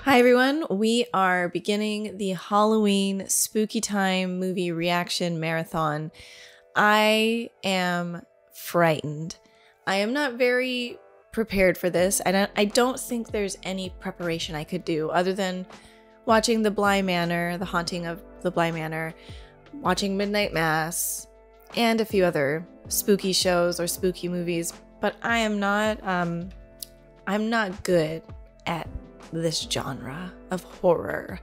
Hi everyone, we are beginning the Halloween Spooky Time movie reaction marathon. I am frightened. I am not very prepared for this. I don't think there's any preparation I could do other than watching The Bly Manor, The Haunting of the Bly Manor, watching Midnight Mass, and a few other spooky shows or spooky movies, but I'm not good at this genre of horror.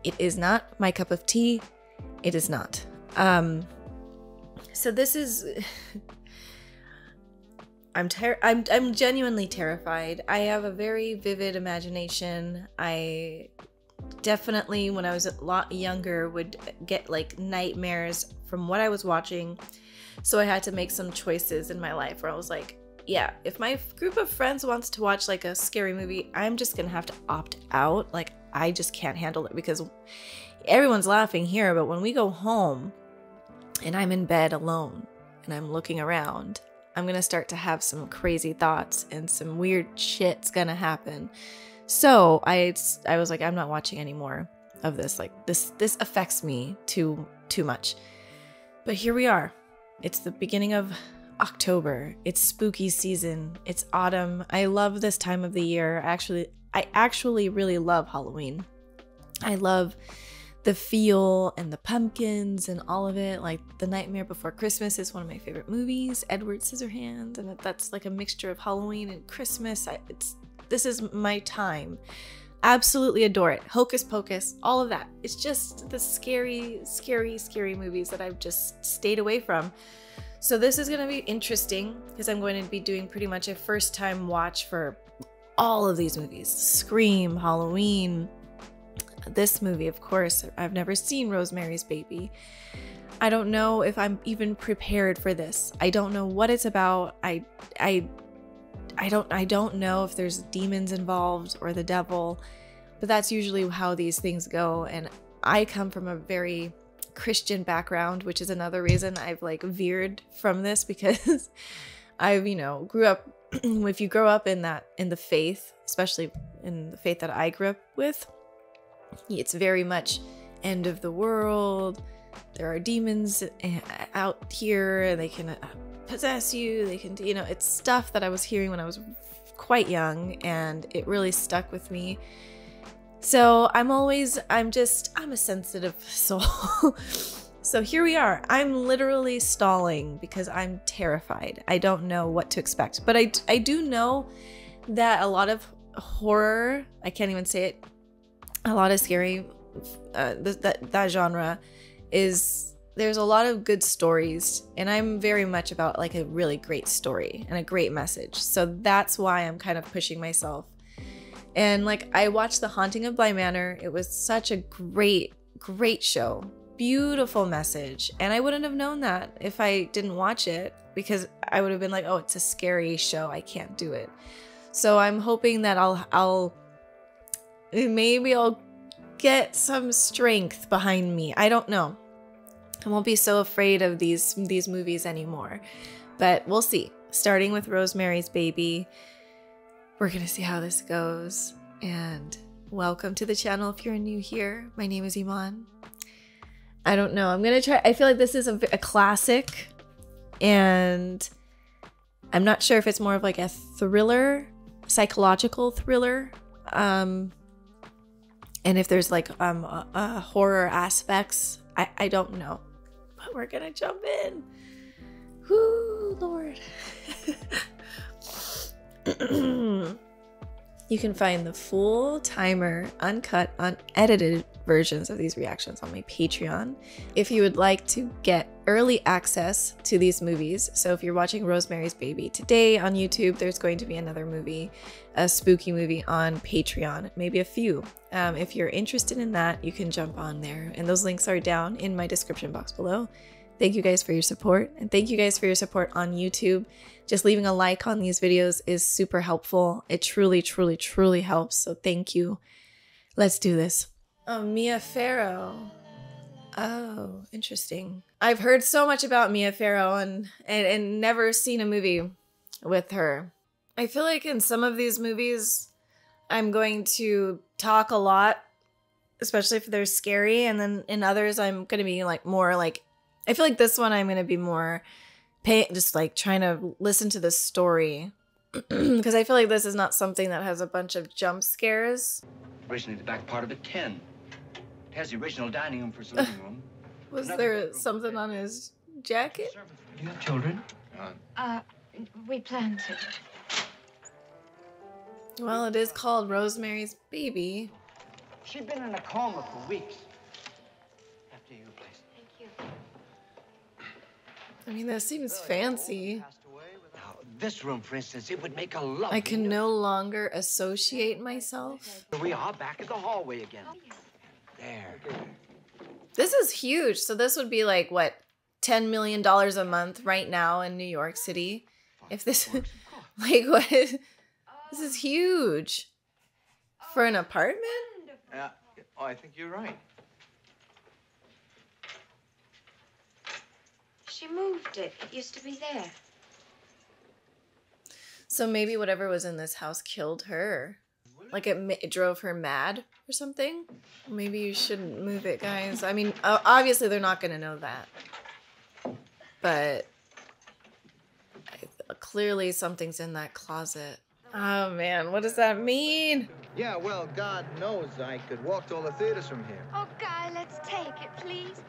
It is not my cup of tea. It is not. So this is I'm genuinely terrified. I have a very vivid imagination. I definitely, when I was a lot younger, would get like nightmares from what I was watching. So I had to make some choices in my life where I was like, yeah, if my group of friends wants to watch like a scary movie, I'm just gonna have to opt out. Like, I just can't handle it because everyone's laughing here, but when we go home and I'm in bed alone and I'm looking around, I'm gonna start to have some crazy thoughts and some weird shit's gonna happen. So I was like, I'm not watching any more of this. Like, this affects me too much. But here we are. It's the beginning of October. It's spooky season. It's autumn. I love this time of the year. I actually really love Halloween. I love the feel and the pumpkins and all of it. Like, The Nightmare Before Christmas is one of my favorite movies. Edward Scissorhands, and that's like a mixture of Halloween and Christmas. This is my time. Absolutely adore it. Hocus Pocus, all of that. It's just the scary, scary, scary movies that I've just stayed away from. So this is going to be interesting because I'm going to be doing pretty much a first time watch for all of these movies. Scream, Halloween, this movie, of course. I've never seen Rosemary's Baby. I don't know if I'm even prepared for this. I don't know what it's about. I don't know if there's demons involved or the devil, but that's usually how these things go. And I come from a very Christian background, which is another reason I've like veered from this, because I've, grew up, if you grow up in the faith, especially in the faith that I grew up with, it's very much end of the world. There are demons out here and they can possess you. They can, it's stuff that I was hearing when I was quite young, and it really stuck with me. So I'm a sensitive soul. So here we are. I'm literally stalling because I'm terrified. I don't know what to expect, but I do know that a lot of horror, I can't even say it, a lot of scary, that genre there's a lot of good stories, and I'm very much about like a really great story and a great message. So that's why I'm kind of pushing myself. And like, I watched The Haunting of Bly Manor. It was such a great show. Beautiful message. And I wouldn't have known that if I didn't watch it, because I would have been like, oh, it's a scary show, I can't do it. So I'm hoping that maybe I'll get some strength behind me. I don't know. I won't be so afraid of these movies anymore. But we'll see. Starting with Rosemary's Baby. We're gonna see how this goes, and welcome to the channel if you're new here. My name is Iman. I don't know, I'm gonna try. I feel like this is a classic, and I'm not sure if it's more of like a thriller, psychological thriller, and if there's like horror aspects. I don't know, but we're gonna jump in. Whoo, Lord. You can find the full timer, uncut, unedited versions of these reactions on my Patreon. If you would like to get early access to these movies, so if you're watching Rosemary's Baby today on YouTube, there's going to be another movie, a spooky movie on Patreon, maybe a few. If you're interested in that, you can jump on there, and those links are down in my description box below. Thank you guys for your support, and thank you guys for your support on YouTube. Just leaving a like on these videos is super helpful. It truly, truly, truly helps, so thank you. Let's do this. Oh, Mia Farrow. Oh, interesting. I've heard so much about Mia Farrow and never seen a movie with her. I feel like in some of these movies, I'm going to talk a lot, especially if they're scary. And then in others, I'm going to be like more like, I feel like this one I'm going to be more just like trying to listen to the story. Because I feel like this is not something that has a bunch of jump scares. Originally the back part of it, 10. It has the original dining room for his living room. Was there something on his jacket? Do you have children? We plan to. Well, it is called Rosemary's Baby. She'd been in a coma for weeks. After you, please. Thank you. I mean, that seems fancy. Now, this room, for instance, it would make a lovely... I can no longer associate myself. Here we are, back at the hallway again. There. This is huge. So this would be like, what, $10 million a month right now in New York City? If this... Like, what? This is huge. For an apartment? Yeah. Oh, I think you're right. She moved it. It used to be there. So maybe whatever was in this house killed her. Like it drove her mad or something. Maybe you shouldn't move it, guys. I mean, obviously they're not going to know that. But clearly something's in that closet. Oh man, what does that mean? Yeah, well, God knows I could walk to all the theaters from here. Oh, Guy, let's take it, please.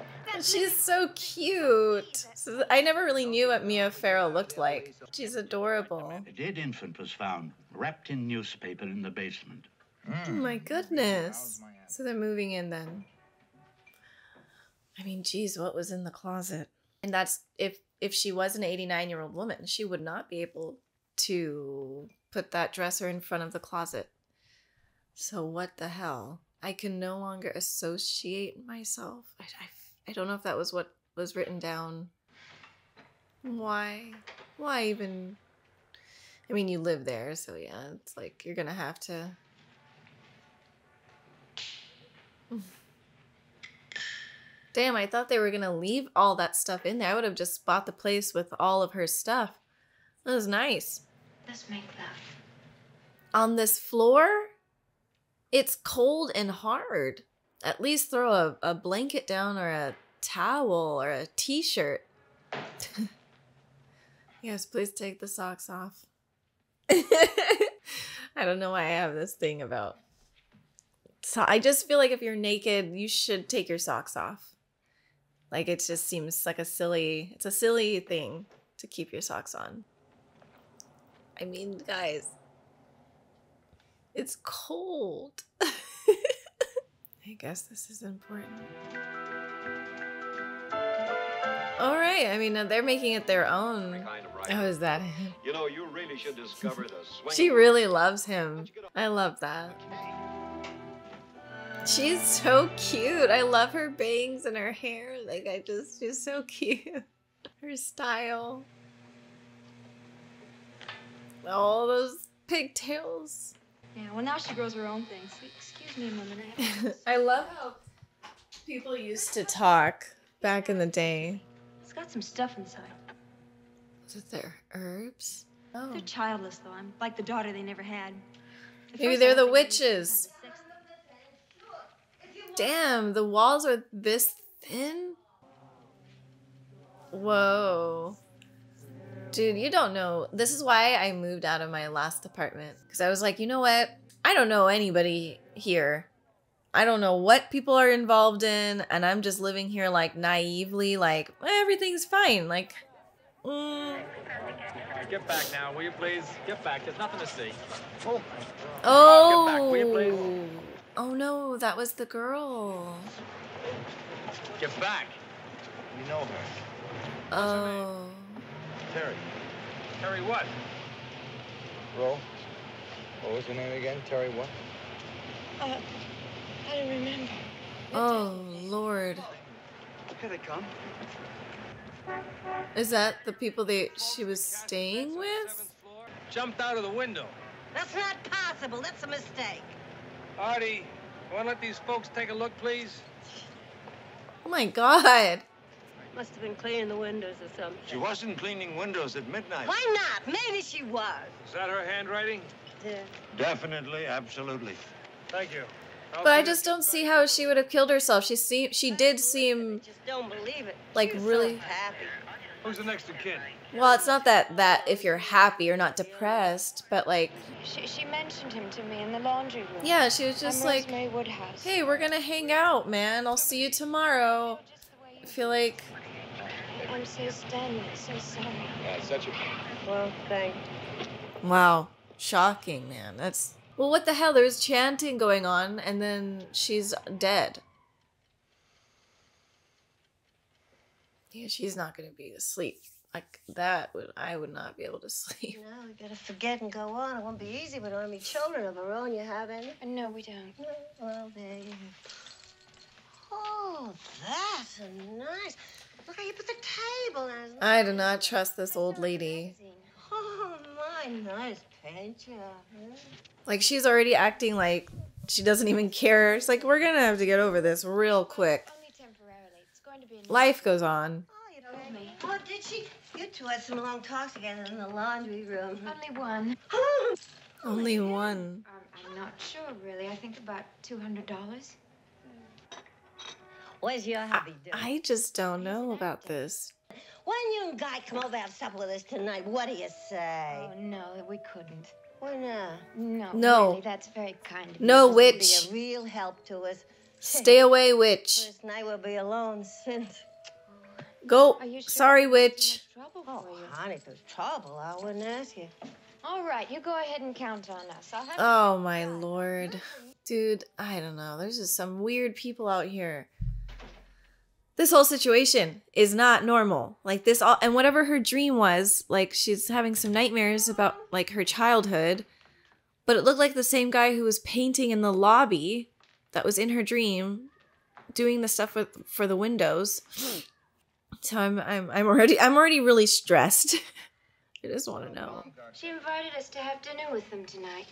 She's so cute. So I never really knew what Mia Farrow looked like. She's adorable. A dead infant was found, wrapped in newspaper in the basement. Oh my goodness. So they're moving in then. I mean, geez, what was in the closet? And that's, if she was an 89-year-old woman, she would not be able to put that dresser in front of the closet. So what the hell? I can no longer associate myself. I don't know if that was what was written down. Why? Why even? I mean, you live there, so yeah, it's like you're gonna have to. Damn, I thought they were gonna leave all that stuff in there. I would have just bought the place with all of her stuff. That was nice. Let's make love. On this floor, it's cold and hard. At least throw a blanket down or a towel or a t-shirt. Yes, please take the socks off. I don't know why I have this thing about. So I just feel like if you're naked, you should take your socks off. Like it just seems like it's a silly thing to keep your socks on. I mean, guys, it's cold. I guess this is important. All right. I mean, they're making it their own. How is that? You know, you really should discover the swing. She really loves him. I love that. She's so cute. I love her bangs and her hair. Like, she's so cute. Her style. All those pigtails. Yeah, well, now she grows her own things. Excuse me a moment. I love how people used to talk back in the day. It's got some stuff inside. Was it their herbs? Oh. They're childless, though. I'm like the daughter they never had. Maybe they're the witches. Damn, the walls are this thin? Whoa. Dude, you don't know. This is why I moved out of my last apartment. Because I was like, you know what? I don't know anybody here. I don't know what people are involved in. And I'm just living here like naively, like, everything's fine. Like, Get back now, will you please? Get back. There's nothing to see. Oh. Get back, will you please? Oh no, that was the girl. Get back. You know her. Oh. Terry. Terry what? Ro? What was her name again? Terry what? I don't remember. Oh, Lord. Here they come. Is that the people she was staying with? Jumped out of the window. That's not possible. That's a mistake. Artie, want to let these folks take a look, please? Oh my God. Must have been cleaning the windows or something. She wasn't cleaning windows at midnight. Why not? Maybe she was. Is that her handwriting? Definitely, absolutely. Thank you. But I just don't see how she would have killed herself. She did seem Just don't believe it. like She was really. so happy. Who's the next of kin? Well, it's not that if you're happy you're not depressed, but like, She mentioned him to me in the laundry room. yeah, she was just like, Rosemary Woodhouse. hey, we're gonna hang out, man. I'll see you tomorrow. I feel like, I'm so Stanley, so sorry. Yeah, it's such a... Well, thanks. wow, shocking, man. That's, well, what the hell? There's chanting going on, and then she's dead. Yeah, she's not gonna be asleep like that. I would not be able to sleep. No, we gotta forget and go on. It won't be easy with only children of our own. You have any? No, we don't. Well, there you go. Oh, that's nice. Look how you put the table. That's I do not trust this old lady. Oh, my nice picture. Like, she's already acting like she doesn't even care. It's like, we're gonna have to get over this real quick. Only temporarily. It's going to be Life goes on. Oh, you told me. Oh, did she? You two had some long talks together in the laundry room. Only one. Only one. I'm not sure, really. I think about $200. Where's your hubby doing? I just don't know about this. When you and Guy come over have supper with us tonight, what do you say? Oh, no, we couldn't. Why not? No. No. Really, that's very kind of you. No, It'd witch. be a real help to us. Stay away, witch. First night we'll be alone since. Go. Are you sure Sorry, it's witch. too much trouble Oh, for you? honey, if there's trouble, I wouldn't ask you. All right, you go ahead and count on us. I'll have to Oh check my it out. lord. Dude, I don't know. There's just some weird people out here. This whole situation is not normal. Like this all, and whatever her dream was, like she's having some nightmares about like her childhood, but it looked like the same guy who was painting in the lobby that was in her dream doing the stuff for the windows. So I'm already really stressed. I just want to know. She invited us to have dinner with them tonight.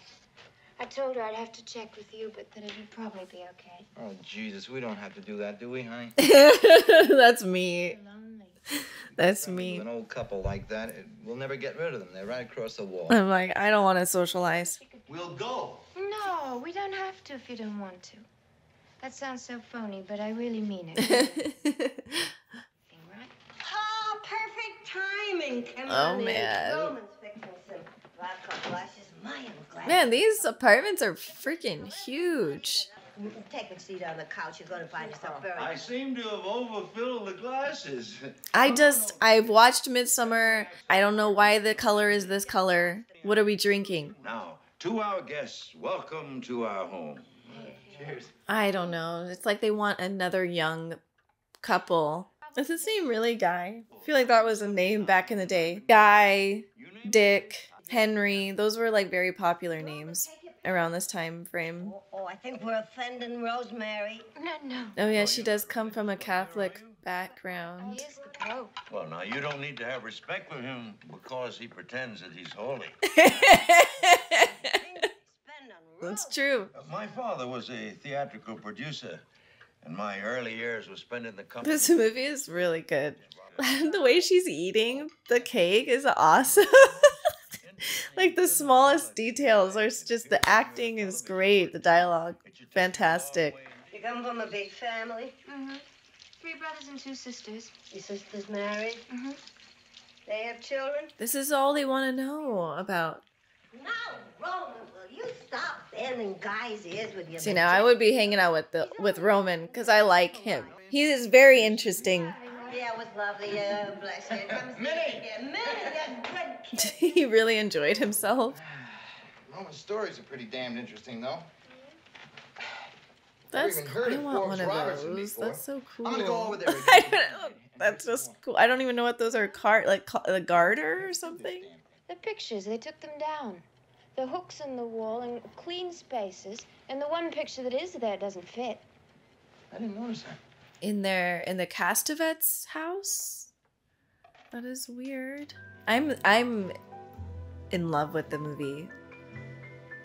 I told her I'd have to check with you, but that it would probably be okay. Oh, Jesus, we don't have to do that, do we, honey? That's me. Lonely. That's With me. an old couple like that, we'll never get rid of them. They're right across the wall. I'm like, I don't want to socialize. We'll go. No, we don't have to if you don't want to. That sounds so phony, but I really mean it. Right? Oh, perfect timing. Come Oh, on in. man. Roman's fixing some vodka glasses. My, I'm glad. Man, these apartments are freaking huge. Take a seat on the couch. You're going to find yourself very... I seem to have overfilled the glasses. I've watched Midsummer. I don't know why the color is this color. What are we drinking? Now, to our guests, welcome to our home. Cheers. I don't know. It's like they want another young couple. Is his name really Guy? I feel like that was a name back in the day. Guy, Dick, Henry. Those were like very popular names around this time frame. Oh, I think we're offending Rosemary. No. Oh yeah, she does come from a Catholic He background. is the Pope. Well, now, you don't need to have respect for him because he pretends that he's holy. That's true. My father was a theatrical producer, and my early years were spent in the company. This movie is really good. The way she's eating the cake is awesome. Like the smallest details are just, the acting is great. The dialogue, fantastic. You come from a big family? Mm-hmm. 3 brothers and 2 sisters. Your sister's married? Mm-hmm. They have children? This is all they want to know about. No, Roman, will you stop bending guys' ears with your... See, now I would be hanging out with Roman because I like him. He is very interesting. Yeah, it was lovely. Bless you. Minnie! Yeah, Minnie, that good kid. He really enjoyed himself. Roman's stories are pretty damned interesting, though. That's, even heard I of want Forbes one of Robertson those. before. That's so cool. I'm gonna go over there again. I don't know. That's just cool. I don't even know what those are. A garter or something. The pictures, they took them down. The hooks in the wall and clean spaces. And the one picture that is there doesn't fit. I didn't notice that. In the Castevet's house. That is weird. I'm in love with the movie.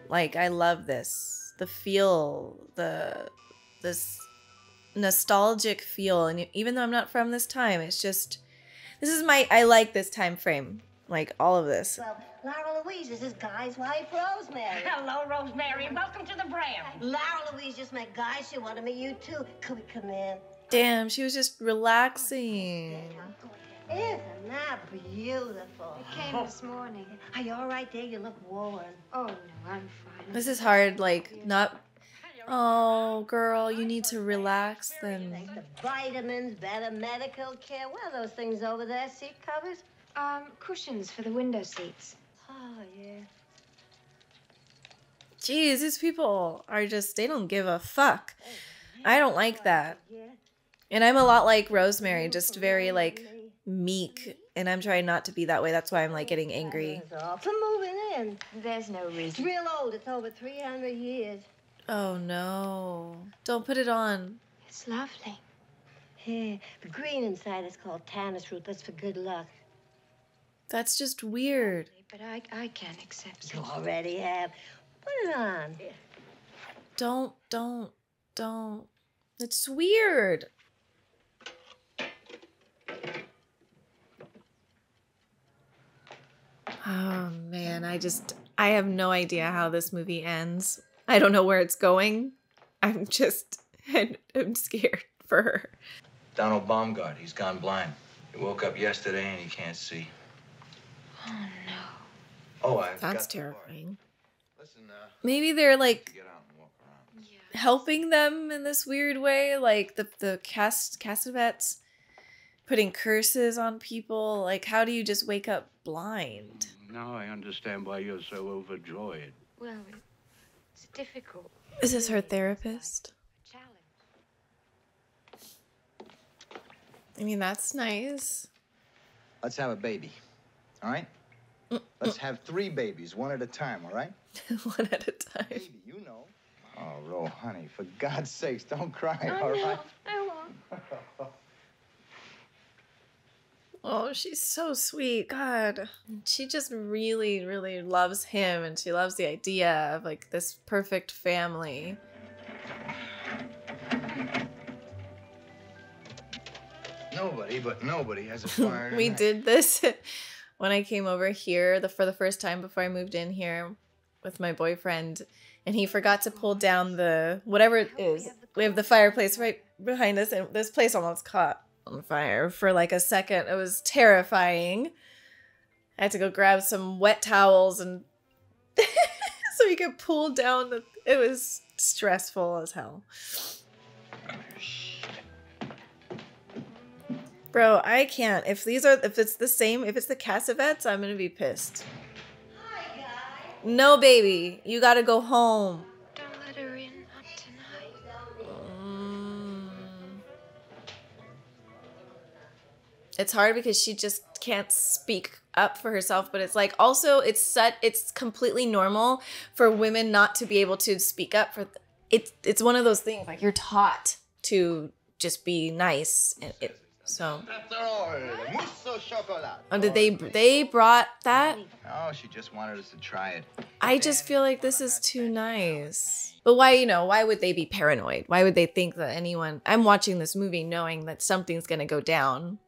Like, I love this. The feel, this nostalgic feel, and even though I'm not from this time, it's just, I like this time frame. Like, all of this. Well, Lara Louise is this guy's wife, Rosemary. Hello, Rosemary, and welcome to the Bram. Lara Louise just met Guy. She wanted to meet you, too. Could we come in? Damn, she was just relaxing. Isn't that beautiful? I came this morning. Are you all right there? You look worn. Oh, no, I'm fine. This is hard, like, not... Oh, girl, you need to relax then. Take the vitamins, better medical care. What are those things over there? Seat covers? Cushions for the window seats. Oh, yeah. Jeez, these people are just, they don't give a fuck. I don't like that. And I'm a lot like Rosemary, just very, like, meek. And I'm trying not to be that way. That's why I'm, like, getting angry. It's all for moving in. There's no It's reason. real old. It's over 300 years. Oh, no. Don't put it on. It's lovely. Yeah, the green inside is called tannis root. That's for good luck. That's just weird. But I can't accept You it. already have. Put it on. Don't. It's weird. Oh, man, I have no idea how this movie ends. I don't know where it's going. I'm scared for her. Donald Baumgart, he's gone blind. He woke up yesterday and he can't see. Oh, no. Oh, I've That's got the bar. terrifying. Listen, Maybe they're like get out and walk around. Yeah. helping them in this weird way, like the Cassavetes putting curses on people. Like, how do you just wake up blind? Now I understand why you're so overjoyed. Well, it's difficult. Is this her therapist? Challenge. I mean, that's nice. Let's have a baby, all right? Let's have 3 babies, one at a time, all right? One at a time. Baby, you know. Oh, Ro, honey, for God's sakes, don't cry, I all know. right? I won't. Oh, she's so sweet. God. She just really, really loves him, and she loves the idea of like this perfect family. Nobody has a fire We tonight. did this when I came over here for the first time before I moved in here with my boyfriend, and he forgot to pull down the whatever it is. We have the fireplace right behind us, and this place almost caught on fire for like a second. It was terrifying. I had to go grab some wet towels and so we could pull down the. It was stressful as hell. Bro, I can't. If it's the same, if it's the Cassavetes, I'm gonna be pissed. Hi, Guy. No, baby, you gotta go home. Don't let her in, not tonight. It's hard because she just can't speak up for herself, but it's like also it's completely normal for women not to be able to speak up for. It's one of those things like you're taught to just be nice, and so. Oh, did they brought that? Oh, she just wanted us to try it. I just feel like this is too nice. But why would they be paranoid? Why would they think that I'm watching this movie knowing that something's going to go down.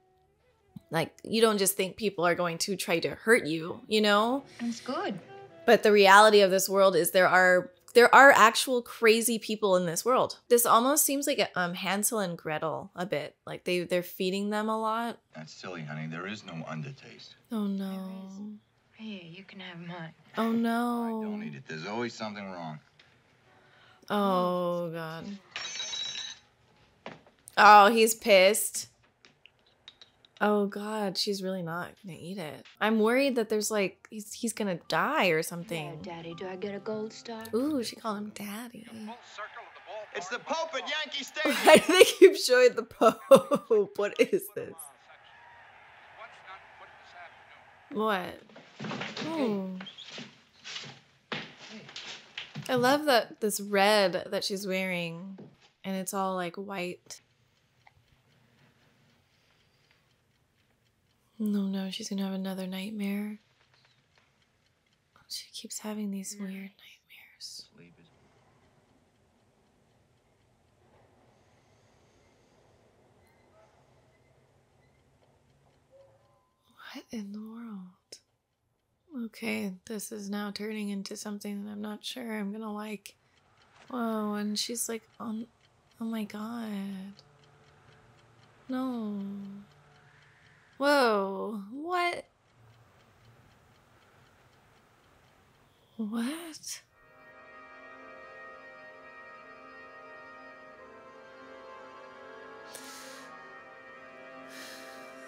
Like, you don't just think people are going to try to hurt you, you know? It's good. But the reality of this world is there are actual crazy people in this world. This almost seems like Hansel and Gretel a bit. Like they're feeding them a lot. That's silly, honey. There is no undertaste. Oh no. Here, you can have mine. Oh no. I don't need it. There's always something wrong. Oh god. Oh, he's pissed. Oh god, she's really not gonna eat it. I'm worried that there's like he's gonna die or something. There, Daddy, do I get a gold star? Ooh, she called him daddy. It's the Pope at Yankee Stadium. Why do they keep showing the Pope? What is this? What? Oh. I love that this red that she's wearing, and it's all like white. No, she's gonna have another nightmare. She keeps having these weird nightmares. Sleep is... What in the world? Okay, this is now turning into something that I'm not sure I'm gonna like. Whoa, and she's like on. Oh my god. No. Whoa. What? What?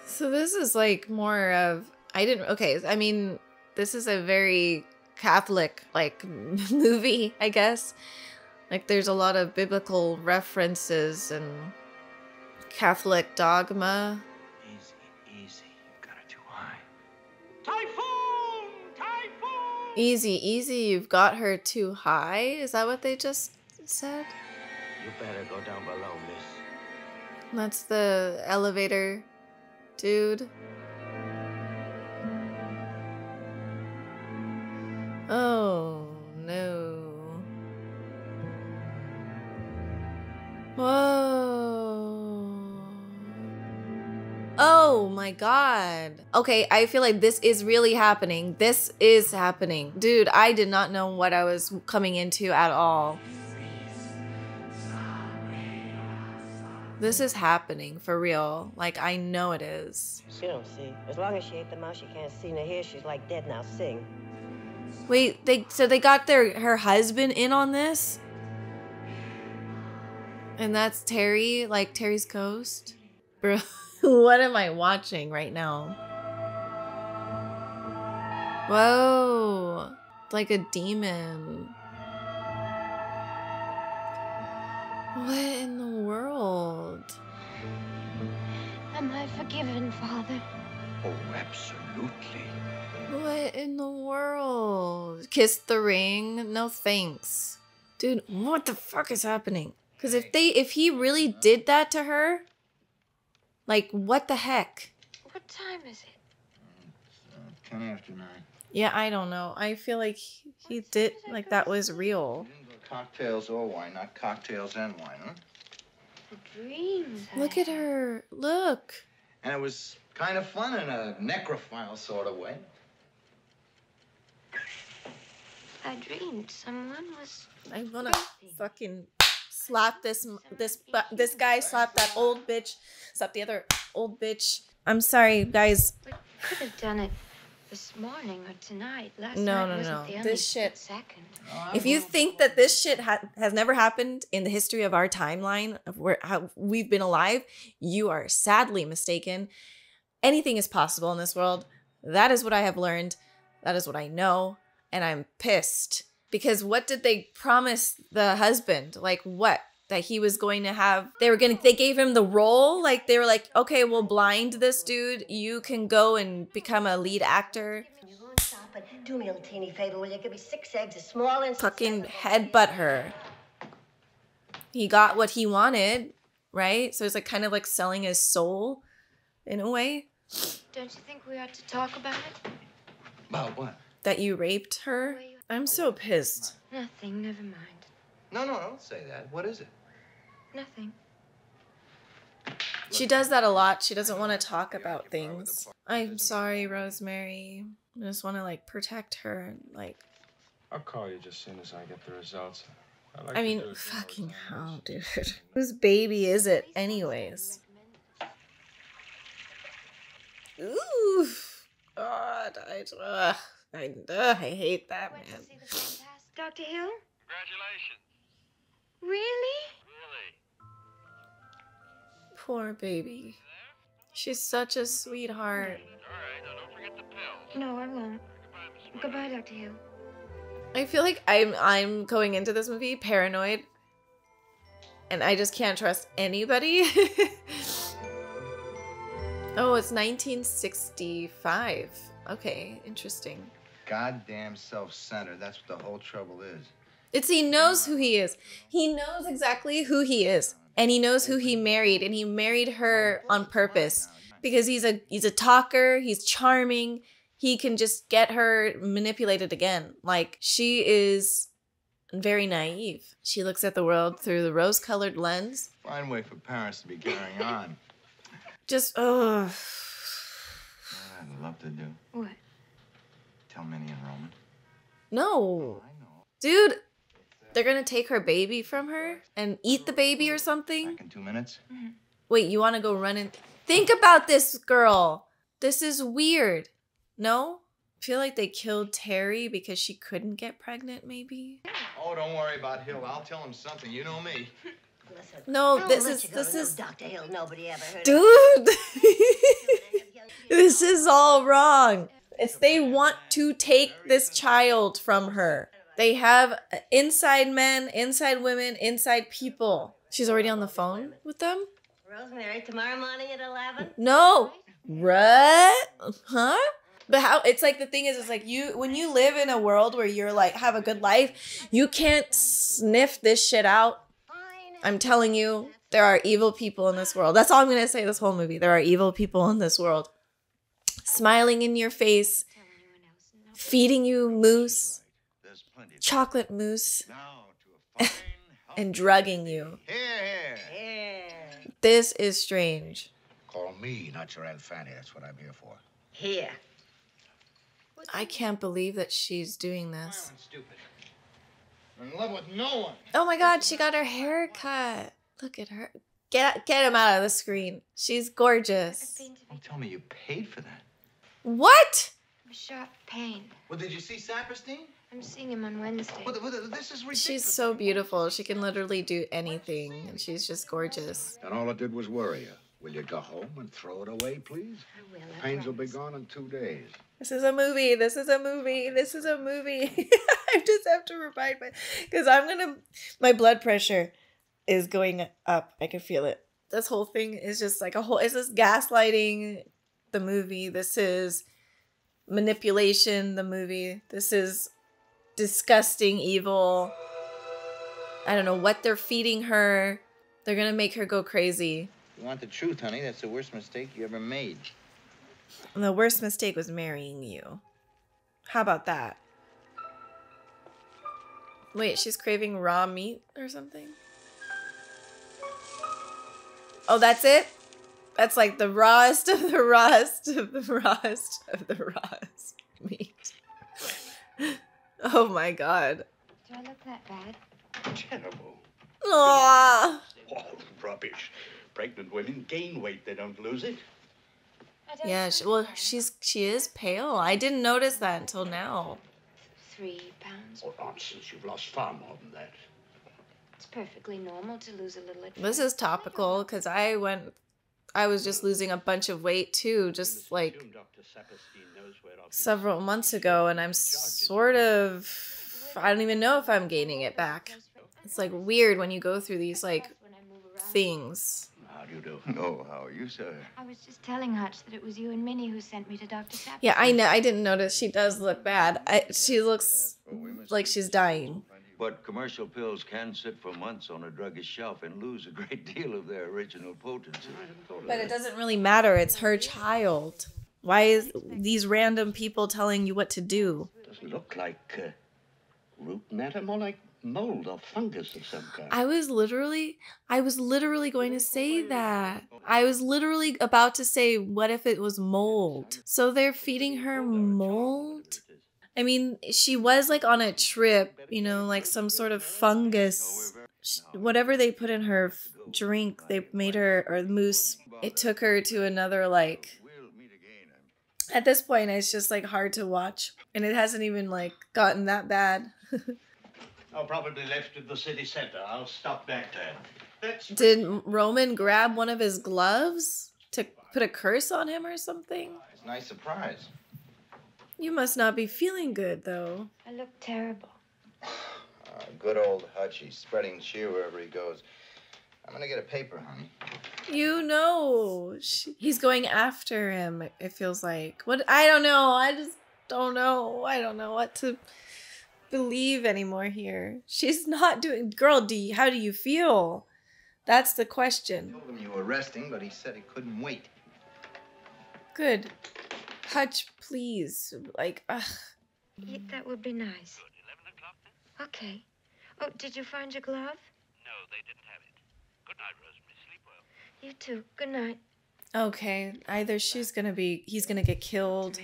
So this is like more of okay, I mean, this is a very Catholic like movie, I guess. Like there's a lot of biblical references and Catholic dogma. Easy, easy. You got it too high. Typhoon! Typhoon! Easy, easy, you've got her too high? Is that what they just said? You better go down below, miss. That's the elevator dude. Oh, no. Whoa. Oh my god. Okay, I feel like this is really happening. This is happening. Dude, I did not know what I was coming into at all. This is happening for real. Like, I know it is. She don't see. As long as she ate the mouse, she can't see nor hear. She's like dead now. Sing. Wait, so they got her husband in on this? And that's Terry, like Terry's ghost? Bro, what am I watching right now? Whoa, like a demon. What in the world? Am I forgiven, Father? Oh, absolutely. What in the world? Kiss the ring? No thanks. Dude, what the fuck is happening? Because if he really did that to her, like, what the heck? What time is it? It's 10 after 9. Yeah, I don't know. I feel like he did, like, that was real. Cocktails or wine, not cocktails and wine, huh? The dreams. Look at her. Look. And it was kind of fun in a necrophile sort of way. I dreamed someone was. I'm gonna fucking slap this guy, slap that old bitch, slap the other old bitch. I'm sorry, guys. We could have done it this morning or tonight. Last No, night wasn't the only this shit. second. If you think that this shit has never happened in the history of our timeline of how we've been alive, you are sadly mistaken. Anything is possible in this world. That is what I have learned. That is what I know. And I'm pissed. Because what did they promise the husband? Like what? That he was going to have, they gave him the role. Like they were like, okay, we'll blind this dude. You can go and become a lead actor. You go and stop it. Do me a little teeny favor, will you? Give me 6 eggs, a small and Fucking headbutt her. He got what he wanted, right? So it's like kind of like selling his soul in a way. Don't you think we ought to talk about it? About what? That you raped her. I'm so pissed. Nothing, never mind. No, don't say that. What is it? Nothing. She does that a lot. She doesn't want to talk about things. I'm sorry, Rosemary. I just want to like protect her. Like, I'll call you just as soon as I get the results. I mean, fucking hell, dude. Whose baby is it, anyways? Ooh, God, I hate that, man. Dr. Hill? Congratulations. Really? Poor baby. She's such a sweetheart. All right, now don't forget the pills. No, I won't. Goodbye, Dr. Hill. I feel like I'm going into this movie paranoid, and I just can't trust anybody. Oh, it's 1965. Okay, interesting. Goddamn self-centered. That's what the whole trouble is. He knows who he is. He knows exactly who he is. And he knows who he married. And he married her on purpose. Because he's a talker. He's charming. He can just get her manipulated again. Like, she is very naive. She looks at the world through the rose-colored lens. Fine way for parents to be carrying on. Just, ugh. I'd love to do. What? tell Minnie and Roman. No. Dude, they're gonna take her baby from her and eat the baby or something? Back in 2 minutes. Wait, you want to go run and... Think about this, girl. This is weird. No? I feel like they killed Terry because she couldn't get pregnant, maybe? Oh, don't worry about Hill. I'll tell him something. You know me. Listen, No, this this is... Dr. Hill. Nobody ever heard of Dude! This is all wrong. It's they want to take this child from her. They have inside men, inside women, inside people. She's already on the phone with them? Rosemary, tomorrow morning at 11? No. What? Huh? But how, it's like the thing is, it's like when you live in a world where you're like, have a good life, you can't sniff this shit out. I'm telling you, there are evil people in this world. That's all I'm going to say this whole movie. There are evil people in this world. Smiling in your face, feeding you mousse, chocolate mousse, and drugging you. This is strange. Call me, not your Aunt Fanny. That's what I'm here for. Here. I can't believe that she's doing this. Stupid. I'm in love with no one. Oh my God, she got her hair cut. Look at her. Get him out of the screen. She's gorgeous. Don't tell me you paid for that. What? Sharp pain. Well, did you see Saperstein? I'm seeing him on Wednesday. Well, this is ridiculous. She's so beautiful. She can literally do anything, and she's just gorgeous. And all it did was worry you. Will you go home and throw it away, please? I will. The pains will be gone in 2 days. This is a movie. This is a movie. This is a movie. I just have to remind because my blood pressure is going up. I can feel it. This whole thing is just like it's this gaslighting the movie. This is manipulation the movie. This is disgusting evil. I don't know what they're feeding her. They're gonna make her go crazy. You want the truth, honey? That's the worst mistake you ever made. And the worst mistake was marrying you. How about that? Wait, she's craving raw meat or something? Oh, that's it? That's like the rawest of the rawest of the rawest of the rawest meat. Oh my God. Do I look that bad? Terrible. Aww. Oh, rubbish. Pregnant women gain weight, they don't lose it. Yeah, she is pale. I didn't notice that until now. 3 pounds. Oh, nonsense. You've lost far more than that. It's perfectly normal to lose a little. This is topical because I was just losing a bunch of weight too, just like several months ago, and I'm sort of, I don't even know if I'm gaining it back. It's like weird when you go through these like things. How do you do? Oh, how are you, sir? I was just telling Hutch that it was you and Minnie who sent me to Dr. Sapp. Yeah, I know. I didn't notice. She does look bad. She looks like she's dying. But commercial pills can sit for months on a druggist's shelf and lose a great deal of their original potency. But it doesn't really matter. It's her child. Why is these random people telling you what to do? Doesn't look like root matter, more like mold or fungus of some kind. I was literally going to say that. I was literally about to say, what if it was mold? So they're feeding her mold? I mean, she was like on a trip, you know, like some sort of fungus. Whatever they put in her drink, they made her, or mousse, it took her to another, like, at this point, it's just like hard to watch. And it hasn't even like gotten that bad. Oh, probably left at the city center. I'll stop back there. Did Roman grab one of his gloves to put a curse on him or something? It's a nice surprise. You must not be feeling good, though. I look terrible. Good old Hutch. He's spreading cheer wherever he goes. I'm gonna get a paper, honey. You know, he's going after him, it feels like. What? I don't know. I just don't know. I don't know what to believe anymore here. She's not doing... Girl, how do you feel? That's the question. I told him you were resting, but he said he couldn't wait. Good. Hutch, please. Like, ugh. Yeah, that would be nice. Good. 11 o'clock then? Okay. Oh, did you find your glove? No, they didn't have it. Good night, Rosemary. Sleep well. You too. Good night. Okay. Either he's gonna get killed.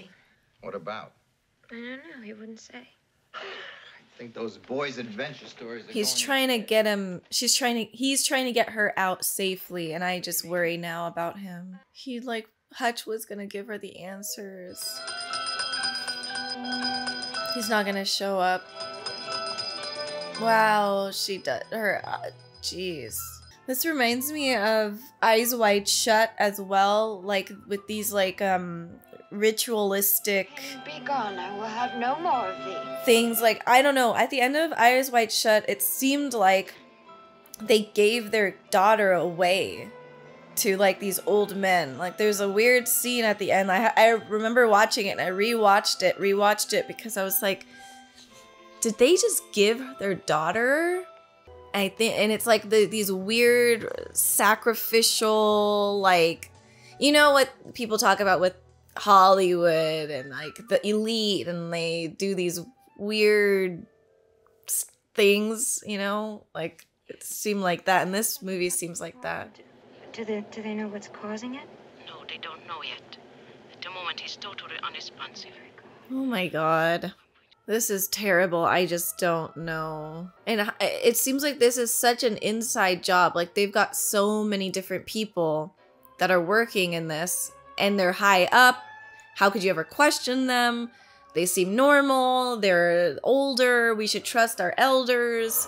What about? I don't know. He wouldn't say. I think those boys' adventure stories are He's trying to get him. He's trying to get her out safely, and I just worry now about him. Hutch was gonna give her the answers. He's not gonna show up. Wow, she does her. Jeez. This reminds me of Eyes Wide Shut as well, like with these ritualistic Be gone. I will have no more of thee. things. Like, I don't know. At the end of Eyes Wide Shut, it seemed like they gave their daughter away to like these old men. Like, there's a weird scene at the end. I remember watching it, and I rewatched it because I was like, did they just give their daughter? And it's like these weird sacrificial, like, you know what people talk about with Hollywood and like the elite, and they do these weird things, you know, like it seemed like that, and this movie seems like that. Do they know what's causing it? No, they don't know yet. At the moment, he's totally unresponsive. Oh my god. This is terrible. I just don't know. And it seems like this is such an inside job. Like, they've got so many different people that are working in this, and they're high up. How could you ever question them? They seem normal. They're older. We should trust our elders.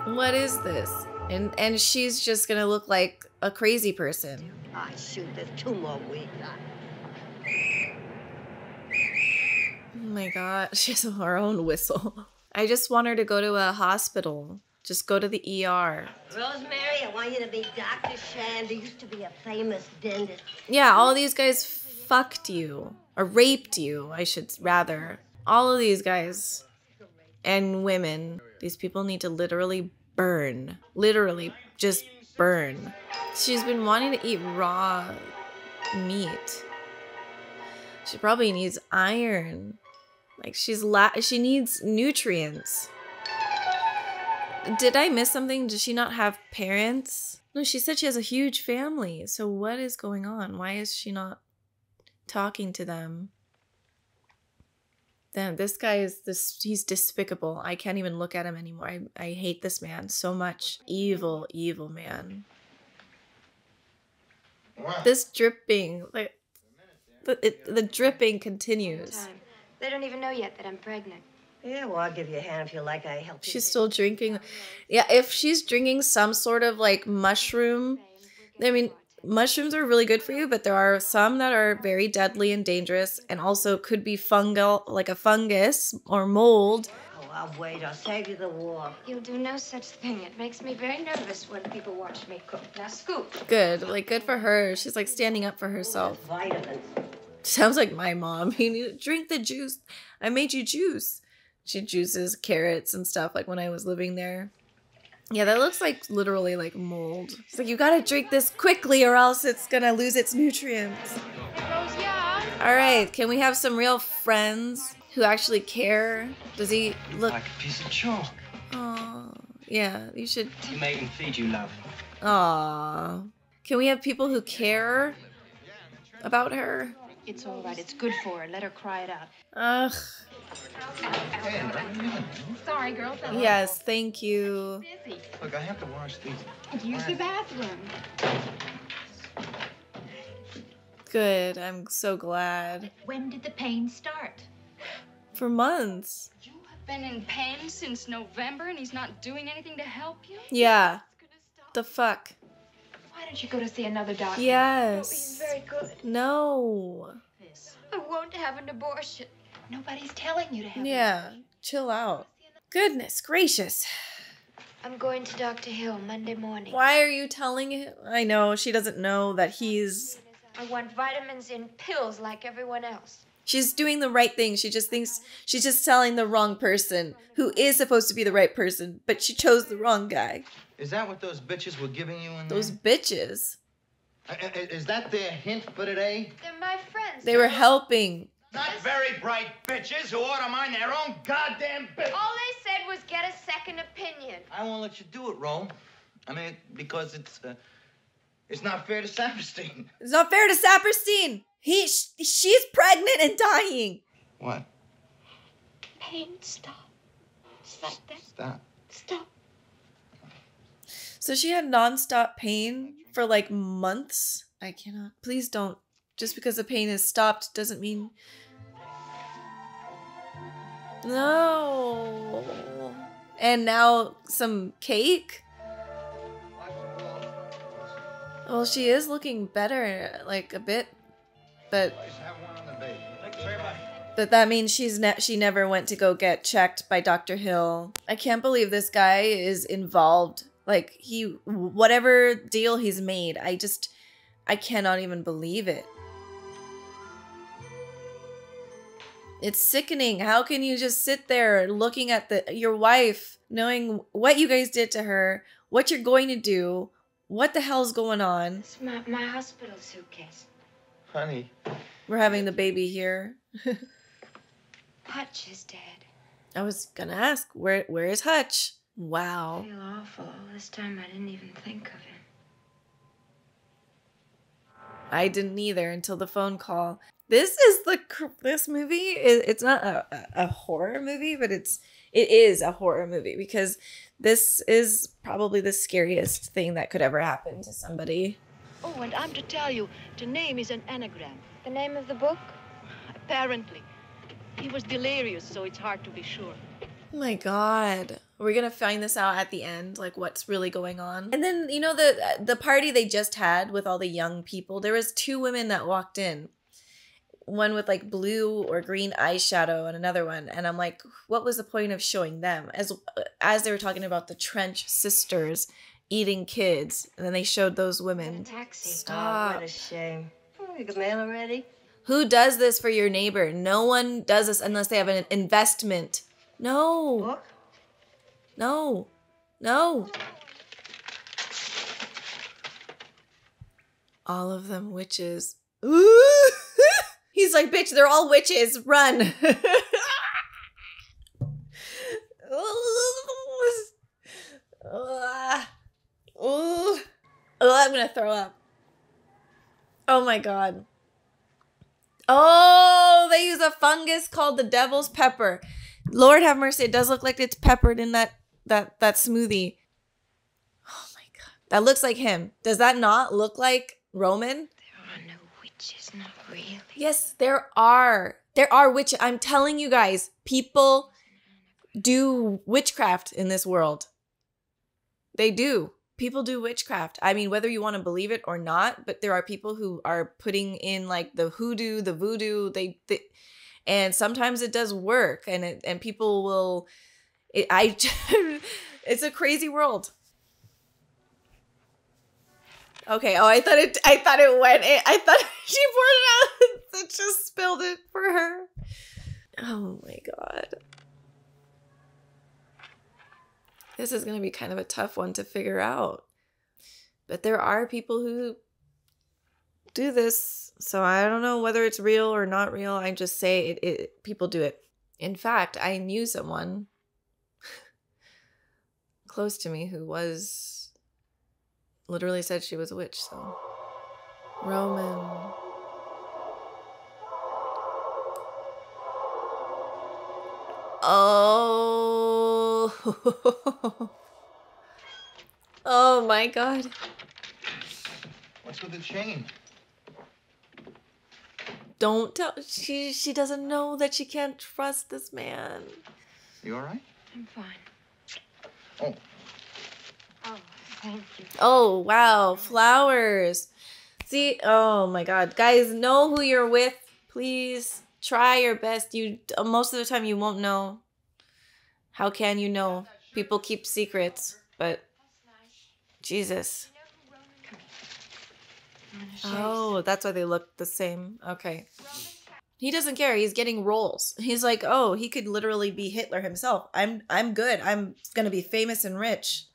What is this? And she's just gonna look like a crazy person. I shoot, there's 2 more weeks. Oh my god, she has her own whistle. I just want her to go to a hospital. Just go to the ER. Rosemary, I want you to be Dr. Shand. He used to be a famous dentist. Yeah, all these guys fucked you. Or raped you, I should rather. All of these guys. And women. These people need to literally burn. Literally just burn. She's been wanting to eat raw meat. She probably needs iron. Like, she needs nutrients. Did I miss something? Does she not have parents? No, she said she has a huge family. So what is going on? Why is she not talking to them? Damn, this guy he's despicable. I can't even look at him anymore. I hate this man so much. Evil, evil man. What? This dripping, like, the dripping continues. They don't even know yet that I'm pregnant. Yeah, well, I'll give you a hand if you like. I help you. She's still drinking. Yeah, if she's drinking some sort of like mushroom, I mean, mushrooms are really good for you, but there are some that are very deadly and dangerous, and also could be fungal, like a fungus or mold. Oh, I'll wait. I'll save you the war. You'll do no such thing. It makes me very nervous when people watch me cook. Now scoop. Good, like good for her. She's like standing up for herself. Vitamins. Sounds like my mom. You need to drink the juice. I made you juice. She juices carrots and stuff, like when I was living there. Yeah, that looks like literally like mold. It's like, you gotta drink this quickly or else it's gonna lose its nutrients. All right, can we have some real friends who actually care? Does he look like a piece of chalk? Oh, yeah, you should. You make him feed you love. Aw. Can we have people who care about her? It's all right. It's good for her. Let her cry it out. Ugh. Sorry, girl. Yes, thank you. Look, I have to wash these. Use the bathroom. Good. I'm so glad. When did the pain start? For months. You have been in pain since November, and he's not doing anything to help you? Yeah. The fuck? Why don't you go to see another doctor? Yes. He'll be very good. No. I won't have an abortion. Nobody's telling you to have Yeah. Chill out. Goodness gracious. I'm going to Dr. Hill Monday morning. Why are you telling him? I know, she doesn't know that he's... I want vitamins in pills like everyone else. She's doing the right thing. She just thinks she's just telling the wrong person who is supposed to be the right person, but she chose the wrong guy. Is that what those bitches were giving you in there? Those bitches. Is that their hint for today? They're my friends. They were helping. Not very bright bitches who ought to mind their own goddamn business. All they said was get a second opinion. I won't let you do it, Ro. I mean, because it's not fair to Saperstein. It's not fair to Saperstein. She's pregnant and dying. What? Pain, stop. Stop that. Stop. Stop. So she had nonstop pain for like months. I cannot. Please don't. Just because the pain is stopped doesn't mean. No. And now some cake? Well, she is looking better, like a bit, but that means she never went to go get checked by Dr. Hill. I can't believe this guy is involved. Like whatever deal he's made, I cannot even believe it. It's sickening. How can you just sit there looking at your wife, knowing what you guys did to her, what you're going to do, what the hell's going on? It's my hospital suitcase. Honey. We're having the baby here. Hutch is dead. I was gonna ask, where is Hutch? Wow. I feel awful. All this time I didn't even think of him. I didn't either until the phone call. This movie it's not a horror movie, but it is a horror movie because this is probably the scariest thing that could ever happen to somebody. Oh, and I'm to tell you, the name is an anagram. The name of the book? Apparently. He was delirious, so it's hard to be sure. Oh my God. We're gonna find this out at the end, like what's really going on. And then, you know, the party they just had with all the young people, there was 2 women that walked in. One with like blue or green eyeshadow and another one. And I'm like, what was the point of showing them? As they were talking about the Trench sisters eating kids. And then they showed those women. Taxi. Stop. Oh, what a shame. Oh, you got mail already? Who does this for your neighbor? No one does this unless they have an investment. No. Book? No. No. All of them witches. Ooh. He's like, bitch, they're all witches. Run. I'm going to throw up. Oh my God. Oh, they use a fungus called the devil's pepper. Lord have mercy. It does look like it's peppered in that smoothie. Oh my God. That looks like him. Does that not look like Roman? Witches, not really. Yes, there are. There are witches. I'm telling you guys, people do witchcraft in this world. They do. People do witchcraft. I mean, whether you want to believe it or not, but there are people who are putting in like the hoodoo, the voodoo. And sometimes it does work, and people will. It's a crazy world. Okay. Oh, I thought it went. I thought she poured it out and just spilled it for her. Oh my God. This is going to be kind of a tough one to figure out. But there are people who do this. So I don't know whether it's real or not real. I just say people do it. In fact, I knew someone close to me who was literally said she was a witch. So Roman. Oh. Oh my God. What's with the chain? Don't tell. She doesn't know that she can't trust this man. You all right? I'm fine. Oh. Oh, thank you. Oh, wow. Flowers. See? Oh my God. Guys, know who you're with. Please try your best. Most of the time you won't know. How can you know? People keep secrets, but Jesus. Oh, that's why they look the same. Okay. He doesn't care. He's getting roles. He's like, oh, he could literally be Hitler himself. I'm good. I'm gonna be famous and rich.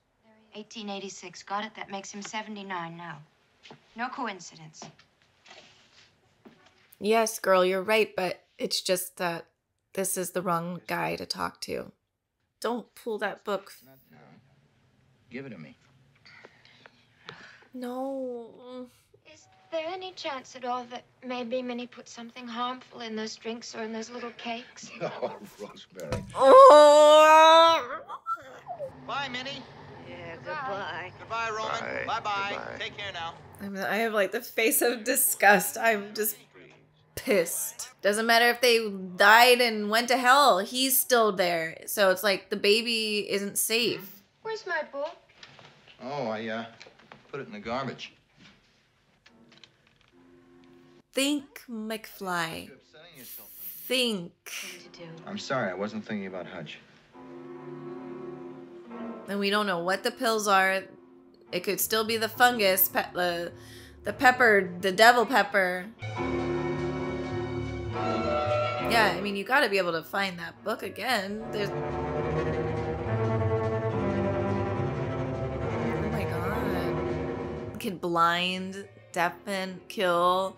1886. Got it? That makes him 79 now. No coincidence. Yes, girl, you're right, but it's just that this is the wrong guy to talk to. Don't pull that book. No. Give it to me. No. there any chance at all that maybe Minnie put something harmful in those drinks or in those little cakes? Oh, Rosemary. Oh. Bye, Minnie. Yeah, goodbye. Goodbye, Roman. Bye-bye. Take care now. I have like the face of disgust. I'm just pissed. Doesn't matter if they died and went to hell. He's still there. So it's like the baby isn't safe. Where's my book? Oh, I put it in the garbage. Think, McFly. Think. I'm sorry, I wasn't thinking about Hutch. And we don't know what the pills are. It could still be the fungus, the pepper, the devil pepper. Yeah, I mean, you gotta be able to find that book again. There's... Oh my god. Can blind, deafen, kill.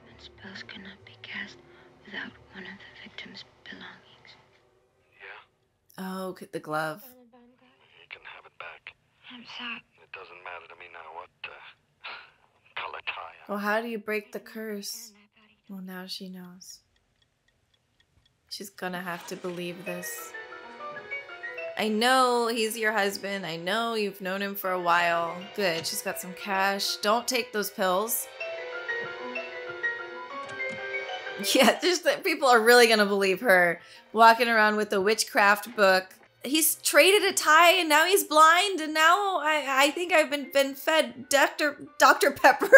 And spells cannot be cast without one of the victim's belongings. Oh, the glove. You can have it back. I'm sorry. It doesn't matter to me now what color tie. Well, how do you break the curse? Well, now she knows. She's gonna have to believe this. I know he's your husband. I know you've known him for a while. Good, she's got some cash. Don't take those pills. Yeah, just that people are really gonna believe her. Walking around with a witchcraft book. He's traded a tie and now he's blind and now I think I've been fed Dr. Pepper.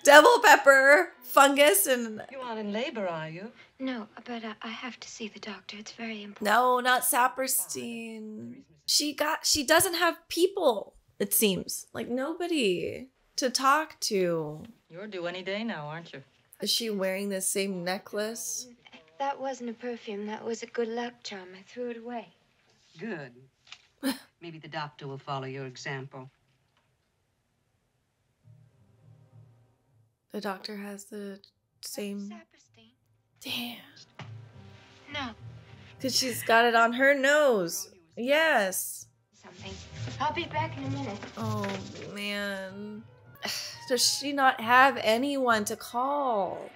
Devil pepper, fungus, and... You aren't in labor, are you? No, but I have to see the doctor. It's very important. No, not Saperstein. She doesn't have people, it seems. Like nobody to talk to. You're due any day now, aren't you? Is she wearing the same necklace? That wasn't a perfume. That was a good luck charm. I threw it away. Good. Maybe the doctor will follow your example. The doctor has the same... Damn. No. Because she's got it on her nose. Yes. Something. I'll be back in a minute. Oh, man. Does she not have anyone to call?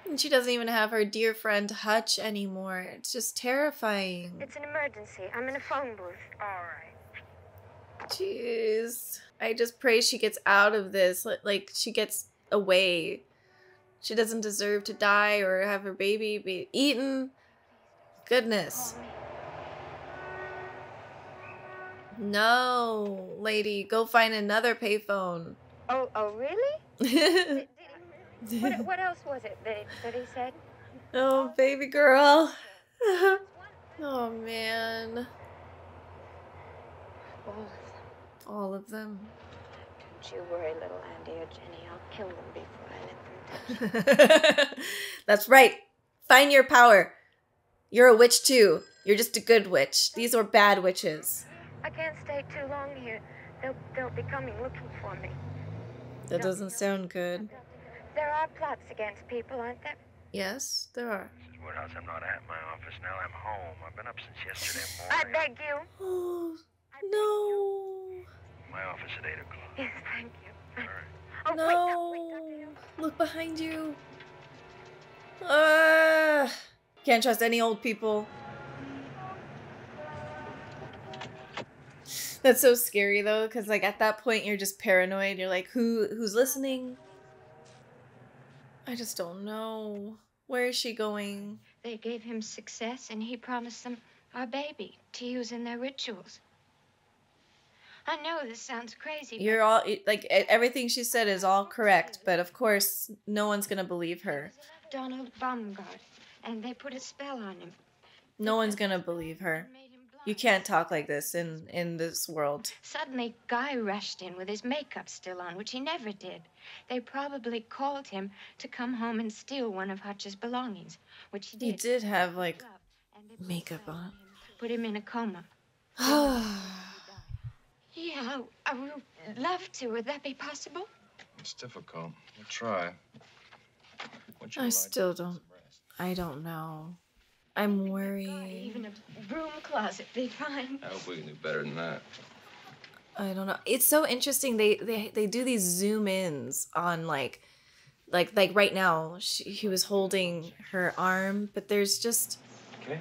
And she doesn't even have her dear friend Hutch anymore. It's just terrifying. It's an emergency. I'm in a phone booth. All right. Jeez. I just pray she gets out of this. Like, she gets away. She doesn't deserve to die or have her baby be eaten. Goodness. No, lady. Go find another payphone. Oh, really? What else was it that he said? Oh, baby girl. Oh, man. All of them. Don't you worry, little Andy or Jenny. I'll kill them before I let them touch you. That's right. Find your power. You're a witch, too. You're just a good witch. These are bad witches. I can't stay too long here. They'll be coming looking for me. That doesn't sound good. There are plots against people, aren't there? Yes, there are. Mrs. Woodhouse, I'm not at my office now. I'm home. I've been up since yesterday I morning. beg you. Oh, no. My office at 8 o'clock. Yes, thank you. All right. No. Look behind you. Can't trust any old people. That's so scary though, because like at that point you're just paranoid. You're like, who's listening? I just don't know. Where is she going? They gave him success, and he promised them our baby to use in their rituals. I know this sounds crazy. You're all like everything she said is all correct, but of course no one's gonna believe her. Donald Baumgart, and they put a spell on him. No one's gonna believe her. You can't talk like this in this world. Suddenly, Guy rushed in with his makeup still on, which he never did. They probably called him to come home and steal one of Hutch's belongings, which he did. He did have like makeup on. Put him in a coma. Yeah, I would love to. Would that be possible? It's difficult. We'll try. I still don't. I don't know. I'm worried. Even a broom closet be fine. I hope we can do better than that. I don't know. It's so interesting. They do these zoom ins on like right now he was holding her arm, but there's just Okay.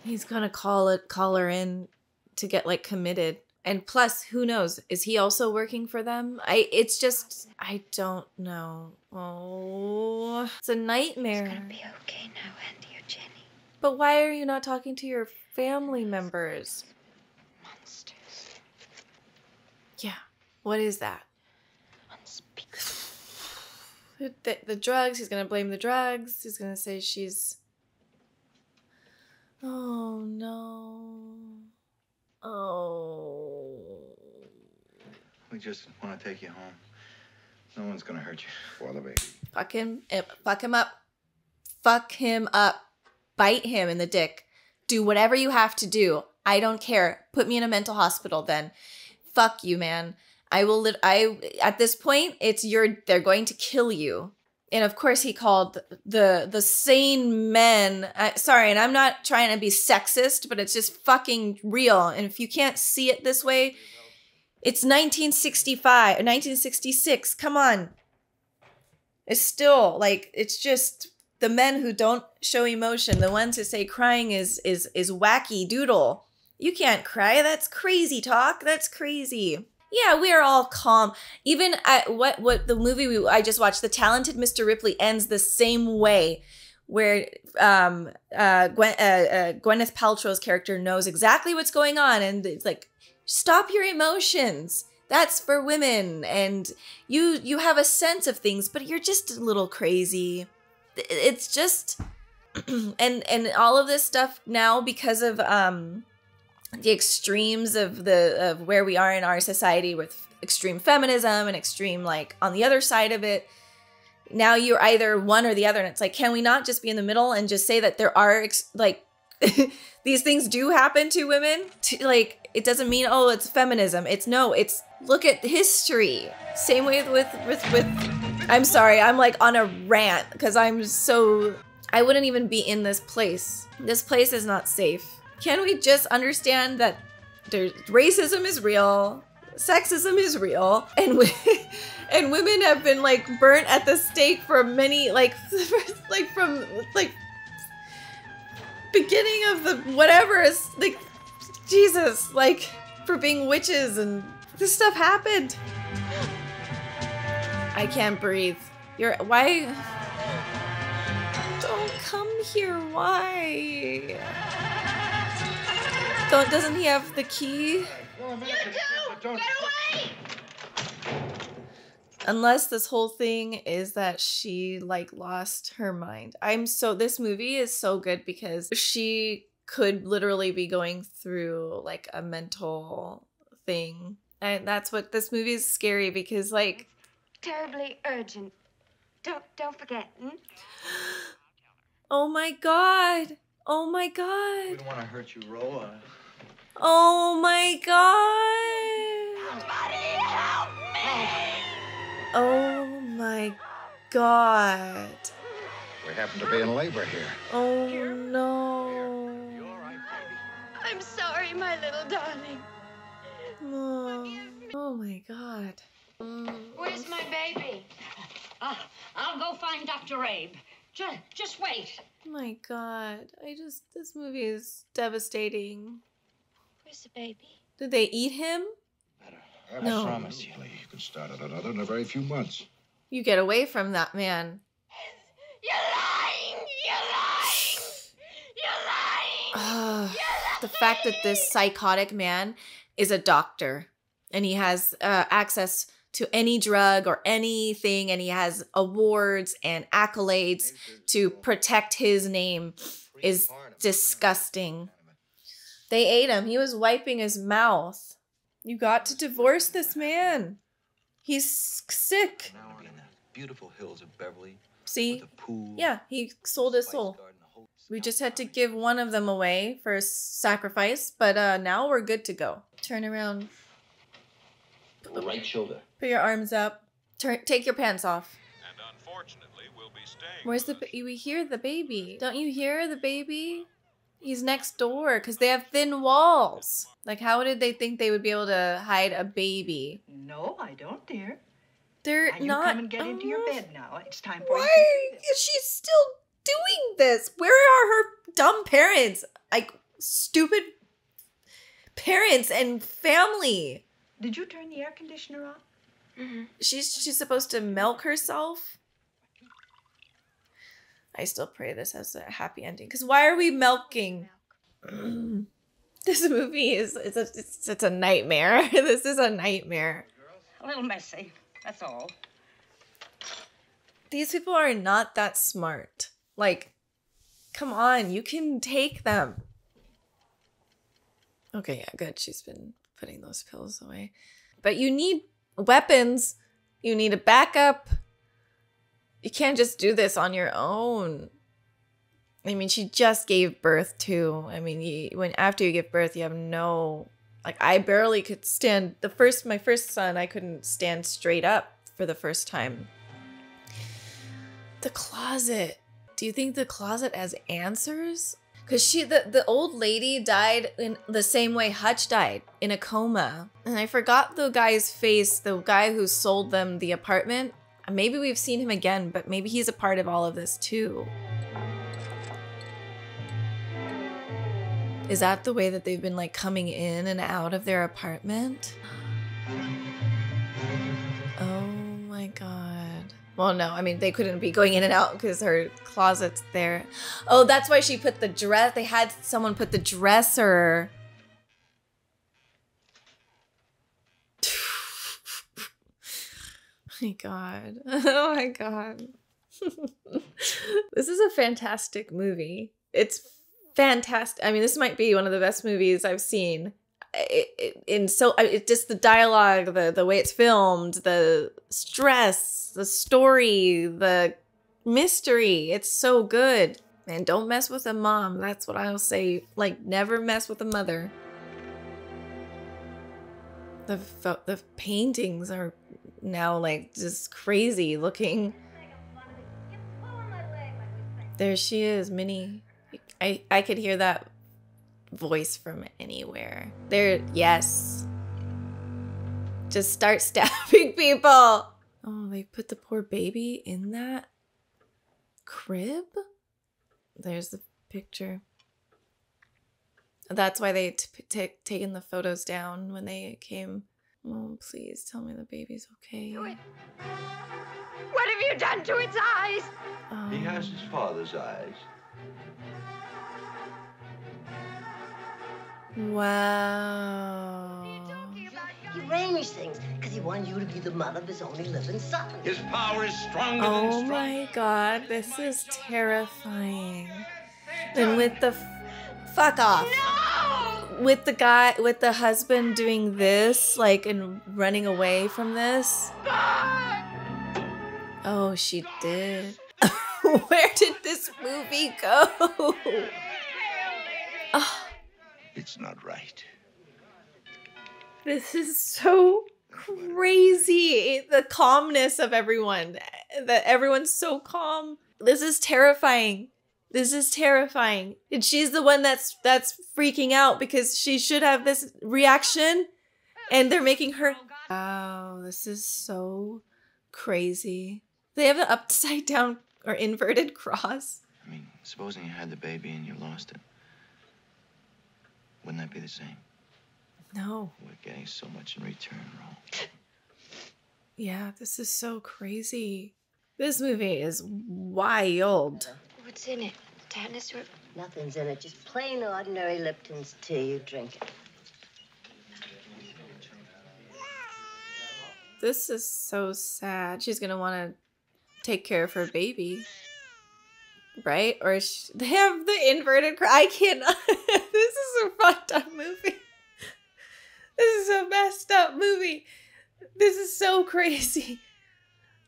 he's gonna call her in to get like committed. And plus, who knows? Is he also working for them? I don't know. Oh, it's a nightmare. It's gonna be okay now, Andy or Jenny. But why are you not talking to your family members? Monsters. Yeah. What is that? Unspeakable. The drugs. He's gonna blame the drugs. He's gonna say she's. Oh no. Oh. We just want to take you home. No one's gonna hurt you. For the baby. Fuck him up. Fuck him up. Bite him in the dick. Do whatever you have to do. I don't care. Put me in a mental hospital then. Fuck you, man. At this point, they're going to kill you. And of course he called the sane men. Sorry, and I'm not trying to be sexist, but it's just fucking real. And if you can't see it this way, it's 1965, 1966. Come on. It's still like, it's just the men who don't show emotion, the ones who say crying is wacky doodle. You can't cry. That's crazy talk. That's crazy. Yeah, we are all calm. Even at what the movie I just watched, The Talented Mr. Ripley, ends the same way, where Gwyneth Paltrow's character knows exactly what's going on, and it's like, stop your emotions. That's for women, and you have a sense of things, but you're just a little crazy. It's just, and all of this stuff now because of the extremes of where we are in our society with extreme feminism and extreme, like, on the other side of it. Now you're either one or the other, and it's like, can we not just be in the middle and just say that there are these things do happen to women? Like, it doesn't mean, oh, it's feminism. It's look at history. Same way with I'm sorry, I'm like on a rant because I wouldn't even be in this place. This place is not safe. Can we just understand that racism is real, sexism is real, and women have been like burnt at the stake for many from beginning of the whatever is like Jesus, like, for being witches, and this stuff happened. I can't breathe. Why? Don't come here. Why? Doesn't he have the key? You two! Get away! Unless this whole thing is that she like lost her mind. This movie is so good because she could literally be going through like a mental thing. And that's what this movie is scary because, like, Terribly urgent. Don't forget. Oh my god. Oh my god. We don't want to hurt you, Ro. Oh my god. Somebody help me! Oh my god. We happen to be in labor here. Oh no. I'm sorry, my little darling. Oh my god. Where's my baby? I'll go find Dr. Abe. Just wait. Oh my god. This movie is devastating. Where's the baby? Did they eat him? No. I promise you. You can start on another in a very few months. You get away from that man. You're lying! You're lying! You're lying! The fact that this psychotic man is a doctor and he has access to any drug or anything, and he has awards and accolades to protect his name is disgusting. They ate him. He was wiping his mouth. You got to divorce this man. He's sick. Now we're in the beautiful hills of Beverly. See? With a pool. Yeah, he sold his soul. We just had to give one of them away for a sacrifice, but now we're good to go. Turn around. Right shoulder. Put your arms up. Take your pants off. And unfortunately, we'll be staying. Where's we hear the baby. Don't you hear the baby? He's next door because they have thin walls. Like, how did they think they would be able to hide a baby? No, I don't, dear. They're Now you not. come and get into your bed now. It's time for you Why to... is she still doing this? Where are her dumb parents? Like, stupid parents and family. Did you turn the air conditioner on? Mm-hmm. She's supposed to milk herself. I still pray this has a happy ending. Because why are we milking? This movie it's a nightmare. This is a nightmare. A little messy, that's all. These people are not that smart. Like, come on, you can take them. Okay, yeah, good. She's been putting those pills away. But you need weapons. You need a backup. You can't just do this on your own. I mean, she just gave birth too. I mean, after you give birth, you have no... Like, I barely could stand... My first son, I couldn't stand straight up for the first time. The closet. Do you think the closet has answers? Because the old lady died in the same way Hutch died, in a coma. And I forgot the guy's face, the guy who sold them the apartment. Maybe we've seen him again, but maybe he's a part of all of this too. Is that the way that they've been like coming in and out of their apartment? Oh my God. Well, no, I mean, they couldn't be going in and out because her closet's there. Oh, that's why she put the dress. They had someone put the dresser. Oh my God. Oh my God. This is a fantastic movie. It's fantastic. I mean, this might be one of the best movies I've seen. Just the dialogue, the way it's filmed, the stress, the story, the mystery. It's so good. And don't mess with a mom. That's what I'll say. Like, never mess with a mother. The paintings are now like just crazy looking. There she is, Minnie. I could hear that voice from anywhere. There, yes. Just start stabbing people. Oh, they put the poor baby in that crib? There's the picture. That's why they taken the photos down when they came. Oh, please tell me the baby's okay. What have you done to its eyes? He has his father's eyes. Wow. He arranged things because he wanted you to be the mother of his only living son. His power is stronger than Oh strong. my God, this is terrifying. And with the fuck off. No! With the husband doing this, like, and running away from this. Oh, she did. Where did this movie go? Oh. It's not right. This is so crazy. The calmness of everyone. That everyone's so calm. This is terrifying. This is terrifying. And she's the one that's freaking out because she should have this reaction. And they're making her... Wow, this is so crazy. They have an upside down or inverted cross. I mean, supposing you had the baby and you lost it. Wouldn't that be the same? No. We're getting so much in return, Ro. Yeah, this is so crazy. This movie is wild. What's in it? Tetanus or... Nothing's in it. Just plain ordinary Lipton's tea. You drink it. This is so sad. She's gonna want to take care of her baby. Right? Or they have the inverted cross. I cannot. This is a fucked up movie. This is a messed up movie. This is so crazy.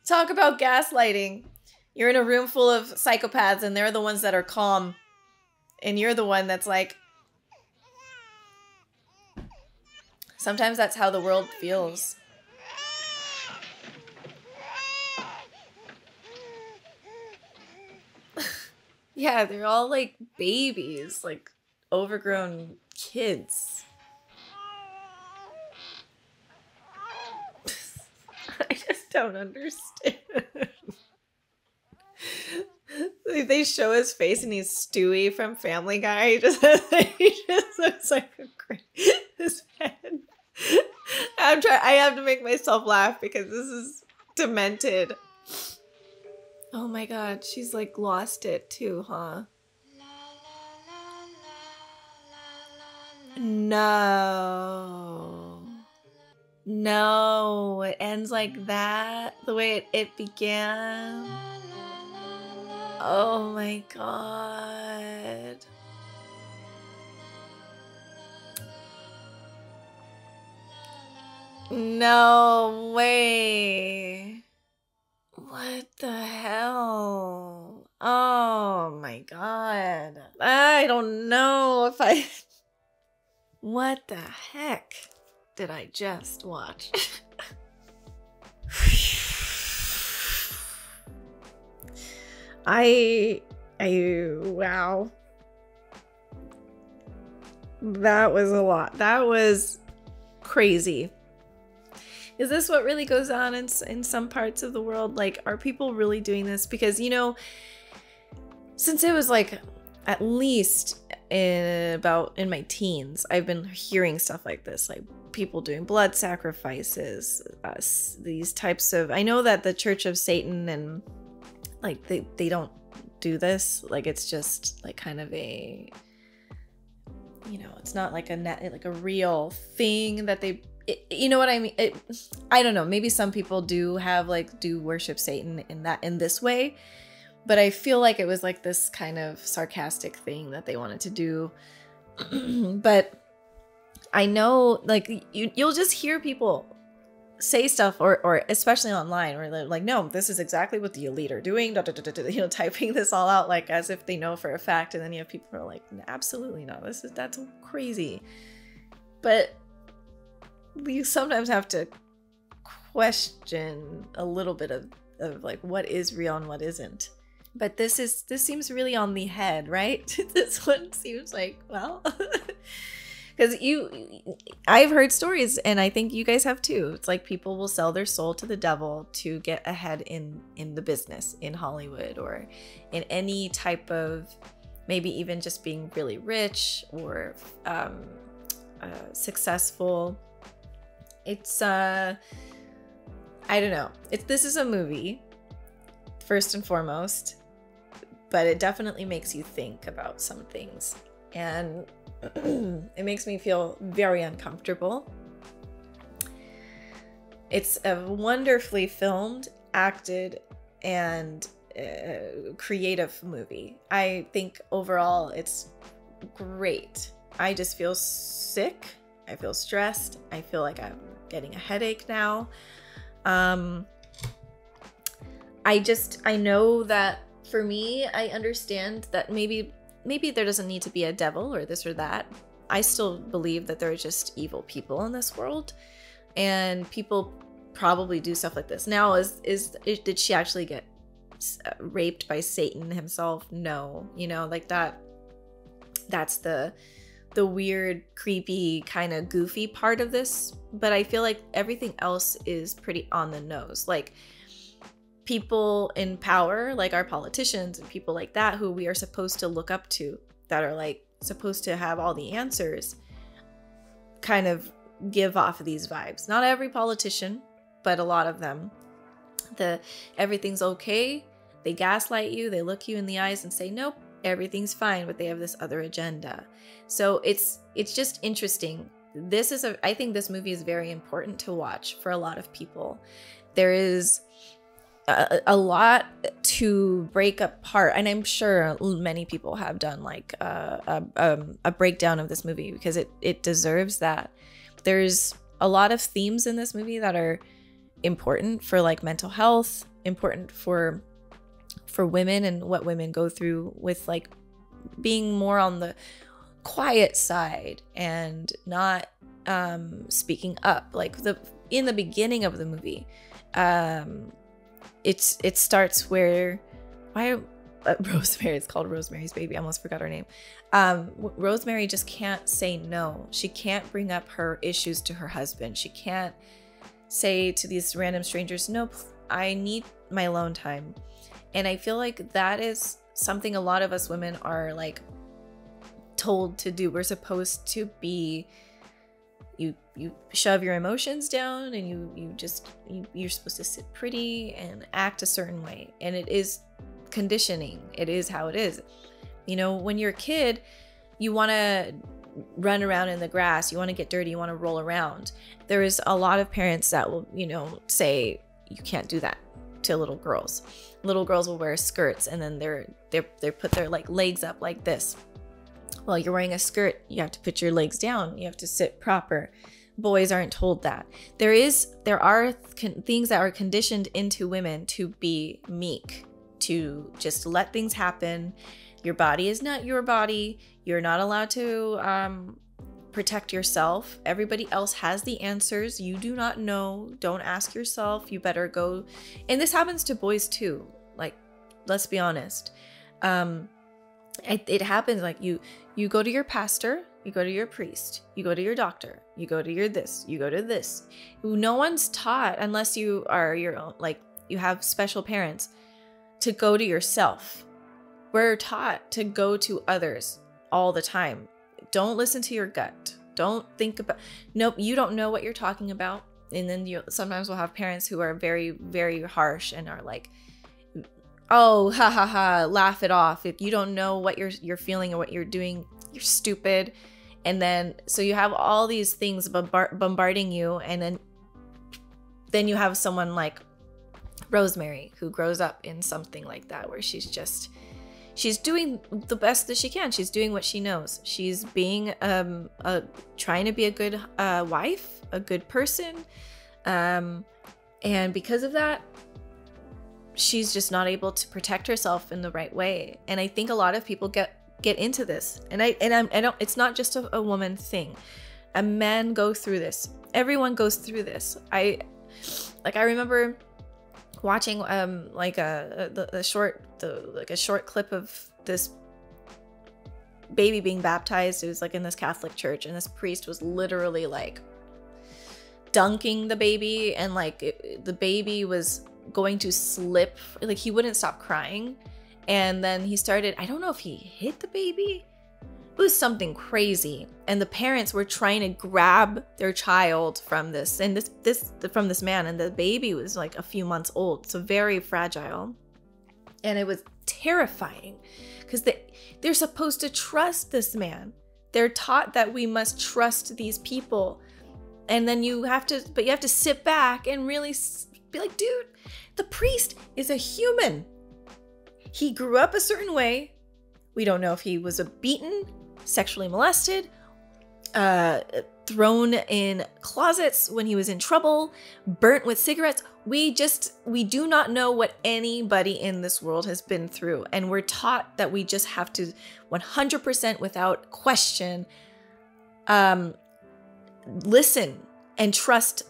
Talk about gaslighting. You're in a room full of psychopaths and they're the ones that are calm. And you're the one that's like... Sometimes that's how the world feels. Yeah, they're all like babies. Like, overgrown kids. I just don't understand. They show his face and he's Stewie from Family Guy. He just looks like his head. I have to make myself laugh because this is demented. Oh my god, she's like lost it too, huh? No. No, it ends like that, the way it began. Oh my god. No way. What the hell? Oh my god. I don't know if I... What the heck did I just watch? Wow. That was a lot. That was crazy. Is this what really goes on in some parts of the world? Like, are people really doing this? Because, you know, since it was like at least in my teens, I've been hearing stuff like this, like people doing blood sacrifices, these types of, I know that the Church of Satan and like they don't do this, like it's just like kind of a, you know, it's not like a real thing that they, you know what I mean? I don't know, maybe some people do worship Satan in this way, but I feel like it was like this kind of sarcastic thing that they wanted to do. But I know, like, you'll just hear people say stuff, or especially online, where they're like, no, this is exactly what the elite are doing, you know, typing this all out like as if they know for a fact, and then you have people who are like, absolutely not, that's crazy. But we sometimes have to question a little bit of like what is real and what isn't. But this seems really on the head, right? This one seems like, well, because I've heard stories, and I think you guys have too. It's like people will sell their soul to the devil to get ahead in the business, in Hollywood, or in any type of, maybe even just being really rich or successful. It's I don't know. This is a movie, first and foremost, but it definitely makes you think about some things, and it makes me feel very uncomfortable. It's a wonderfully filmed, acted, and creative movie. I think overall it's great. I just feel sick. I feel stressed. I feel like I'm getting a headache now. I know that for me, I understand that maybe there doesn't need to be a devil or this or that. I still believe that there are just evil people in this world, and people probably do stuff like this. Now, did she actually get raped by Satan himself? No, you know, like that's the weird, creepy, kind of goofy part of this. But I feel like everything else is pretty on the nose. Like, people in power, like our politicians and people like that, who we are supposed to look up to, that are like supposed to have all the answers, kind of give off these vibes. Not every politician, but a lot of them. Everything's okay. They gaslight you. They look you in the eyes and say, nope, everything's fine, but they have this other agenda. So it's just interesting. I think this movie is very important to watch for a lot of people. There is a lot to break apart, and I'm sure many people have done like a breakdown of this movie, because it deserves that. There's a lot of themes in this movie that are important for like mental health, important for women and what women go through with like being more on the quiet side and not speaking up. Like in the beginning of the movie, it starts where Rosemary, it's called Rosemary's Baby. I almost forgot her name. Rosemary just can't say no. She can't bring up her issues to her husband. She can't say to these random strangers, nope, I need my alone time. And I feel like that is something a lot of us women are like told to do. We're supposed to be, you shove your emotions down, and you're supposed to sit pretty and act a certain way. And it is conditioning. It is how it is. You know, when you're a kid, you want to run around in the grass, you want to get dirty, you want to roll around. There is a lot of parents that will, you know, say you can't do that to little girls. Little girls will wear skirts, and then they put their like legs up like this. Well, you're wearing a skirt, you have to put your legs down, you have to sit proper. Boys aren't told that. There are things that are conditioned into women to be meek, to just let things happen. Your body is not your body. You're not allowed to protect yourself. Everybody else has the answers. You do not know. Don't ask yourself. You better go. And this happens to boys too. Like, let's be honest. It happens. Like you go to your pastor, you go to your priest, you go to your doctor, you go to your this, you go to this. No one's taught, unless you are your own, like you have special parents, to go to yourself. We're taught to go to others all the time. Don't listen to your gut. Don't think about, nope, you don't know what you're talking about. And then sometimes we'll have parents who are very, very harsh and are like, oh, ha ha ha, laugh it off. If you don't know what you're feeling or what you're doing, you're stupid. And then, so you have all these things bombarding you. And then you have someone like Rosemary, who grows up in something like that, where she's doing the best that she can. She's doing what she knows. She's being trying to be a good wife, a good person. And because of that, she's just not able to protect herself in the right way. And I think a lot of people get into this. And I don't, it's not just a woman thing. A man go through this. Everyone goes through this. I remember watching like a short clip of this baby being baptized. It was like in this Catholic church, and this priest was literally like dunking the baby, and like the baby was going to slip, like he wouldn't stop crying. And then he started, I don't know if he hit the baby, it was something crazy, and the parents were trying to grab their child from this from this man, and the baby was like a few months old, so very fragile. And it was terrifying because they're supposed to trust this man. They're taught that we must trust these people, and then you have to sit back and really be like, dude, the priest is a human. He grew up a certain way. We don't know if he was beaten, sexually molested, thrown in closets when he was in trouble, burnt with cigarettes. We do not know what anybody in this world has been through. And we're taught that we just have to 100% without question, listen and trust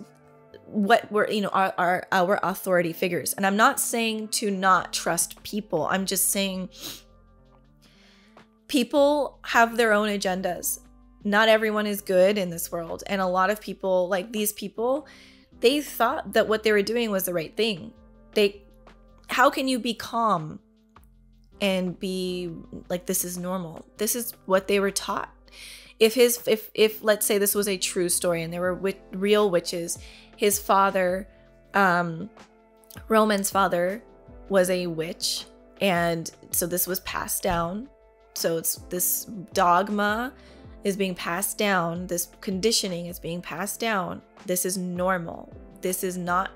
what we're, our authority figures. And I'm not saying to not trust people. I'm just saying people have their own agendas. Not everyone is good in this world. And a lot of people, like these people, they thought that what they were doing was the right thing. How can you be calm and be like, this is normal? This is what they were taught. If let's say this was a true story and there were real witches, his father, Roman's father, was a witch. And so this was passed down. So it's this dogma is being passed down. This conditioning is being passed down. This is normal. This is not,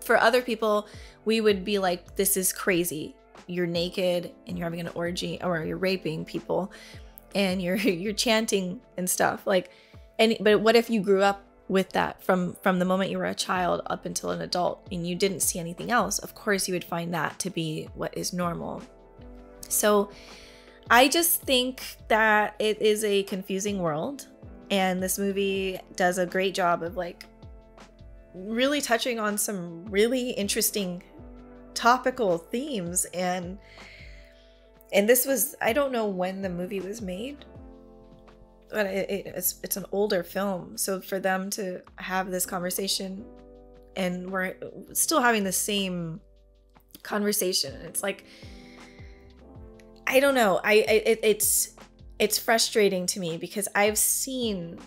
for other people, we would be like, this is crazy. You're naked and you're having an orgy, or you're raping people and you're chanting and stuff. Like, but what if you grew up with that from the moment you were a child up until an adult and you didn't see anything else? Of course you would find that to be what is normal. So I just think that it is a confusing world, and this movie does a great job of like really touching on some really interesting topical themes. And And this was, I don't know when the movie was made, but it's an older film. So for them to have this conversation, and we're still having the same conversation, it's like, I don't know. It's frustrating to me because I've seen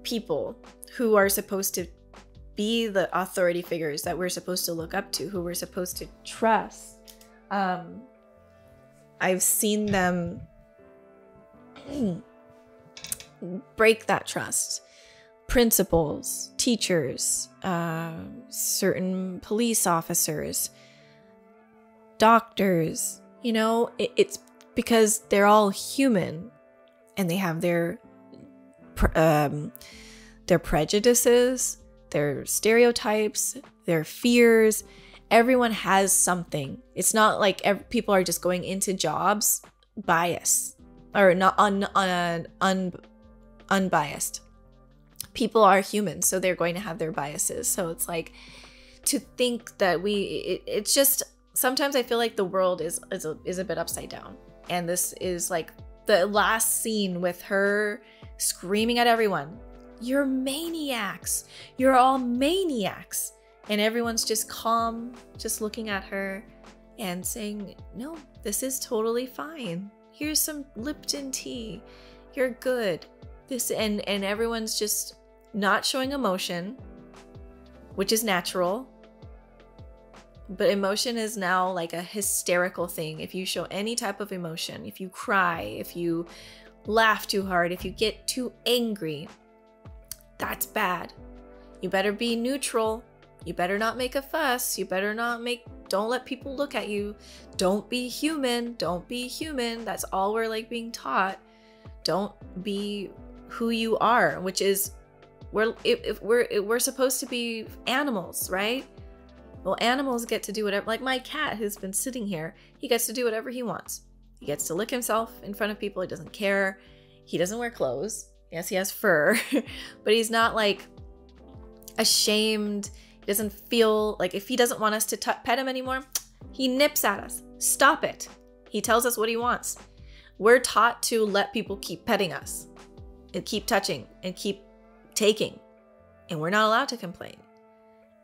people who are supposed to be the authority figures that we're supposed to look up to, who we're supposed to trust. I've seen them break that trust. Principals, teachers, certain police officers, doctors, you know, it's because they're all human and they have their prejudices, their stereotypes, their fears. Everyone has something. It's not like people are just going into jobs biased or not unbiased. People are human, so they're going to have their biases. So it's like, to think that it's just, sometimes I feel like the world is a bit upside down. And this is like the last scene with her screaming at everyone, "You're maniacs. You're all maniacs." And everyone's just calm, just looking at her and saying, "No, this is totally fine. Here's some Lipton tea. You're good." And everyone's just not showing emotion, which is natural. But emotion is now like a hysterical thing. If you show any type of emotion, if you cry, if you laugh too hard, if you get too angry, that's bad. You better be neutral. You better not make a fuss. You better not don't let people look at you. Don't be human. Don't be human. That's all we're like being taught. Don't be who you are, which is, we're supposed to be animals, right? Well, animals get to do whatever, like my cat who's been sitting here, he gets to do whatever he wants. He gets to lick himself in front of people. He doesn't care. He doesn't wear clothes. Yes, he has fur, but he's not like ashamed. He doesn't feel like, if he doesn't want us to pet him anymore, he nips at us. Stop it. He tells us what he wants. We're taught to let people keep petting us and keep touching and keep taking, and we're not allowed to complain.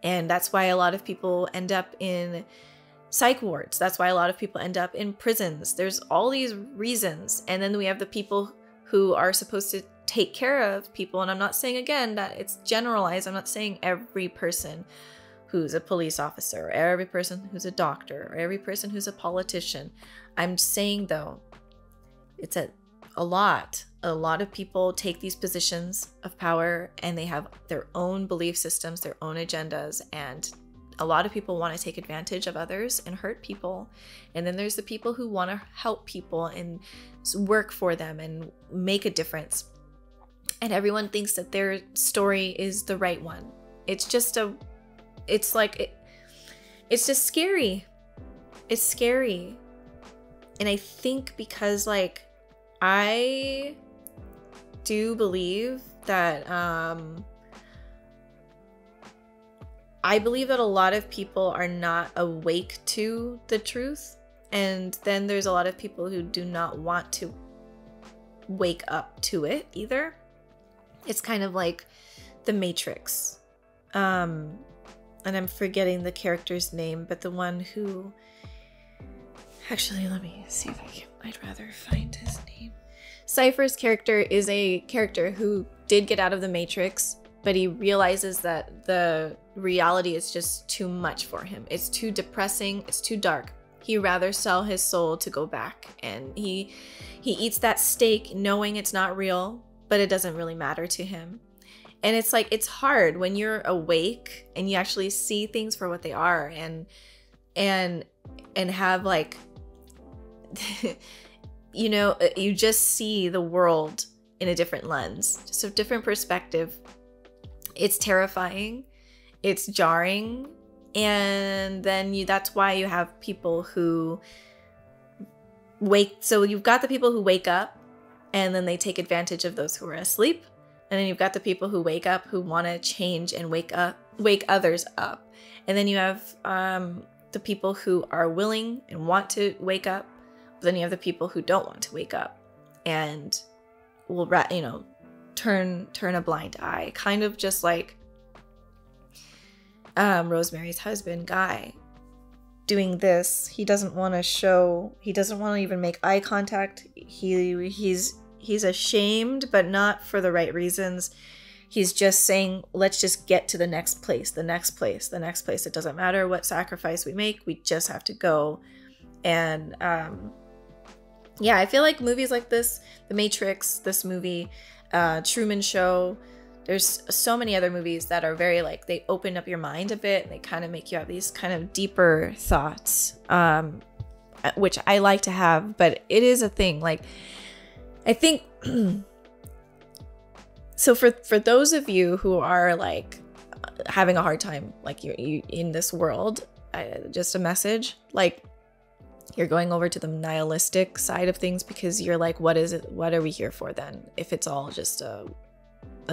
And that's why a lot of people end up in psych wards. That's why a lot of people end up in prisons. There's all these reasons. And then we have the people who are supposed to take care of people. And I'm not saying, again, that it's generalized. I'm not saying every person who's a police officer, or every person who's a doctor, or every person who's a politician. I'm saying, though, it's a lot of people take these positions of power and they have their own belief systems, their own agendas, and a lot of people want to take advantage of others and hurt people. And then there's the people who want to help people and work for them and make a difference. And everyone thinks that their story is the right one. It's just it's just scary. It's scary. And I think because like, I do believe that a lot of people are not awake to the truth, and then there's a lot of people who do not want to wake up to it either. It's kind of like the Matrix, and I'm forgetting the character's name, but the one who, actually, let me see if I can, I'd rather find his name. Cypher's character is a character who did get out of the Matrix, but he realizes that the reality is just too much for him. It's too depressing. It's too dark. He'd rather sell his soul to go back. And he eats that steak knowing it's not real, but it doesn't really matter to him. And it's like, it's hard when you're awake and you actually see things for what they are, and have like, you know, you just see the world in a different lens, just a different perspective. It's terrifying, it's jarring, and then that's why you have people who so you've got the people who wake up and then they take advantage of those who are asleep, and then you've got the people who wake up who want to change and wake others up, and then you have the people who are willing and want to wake up, But then you have the people who don't want to wake up and will, you know, turn a blind eye, kind of just like Rosemary's husband, Guy, doing this. He doesn't want to show, he doesn't want to even make eye contact. He's ashamed, but not for the right reasons. He's just saying, let's just get to the next place, the next place, the next place. It doesn't matter what sacrifice we make, we just have to go. And yeah, I feel like movies like this, The Matrix, this movie, Truman Show, there's so many other movies that are very like, they open up your mind a bit and they kind of make you have these kind of deeper thoughts, which I like to have, but it is a thing. Like, I think, so for those of you who are like having a hard time, like you in this world, just a message, like, you're going over to the nihilistic side of things because you're like, what is it? What are we here for then? If it's all just a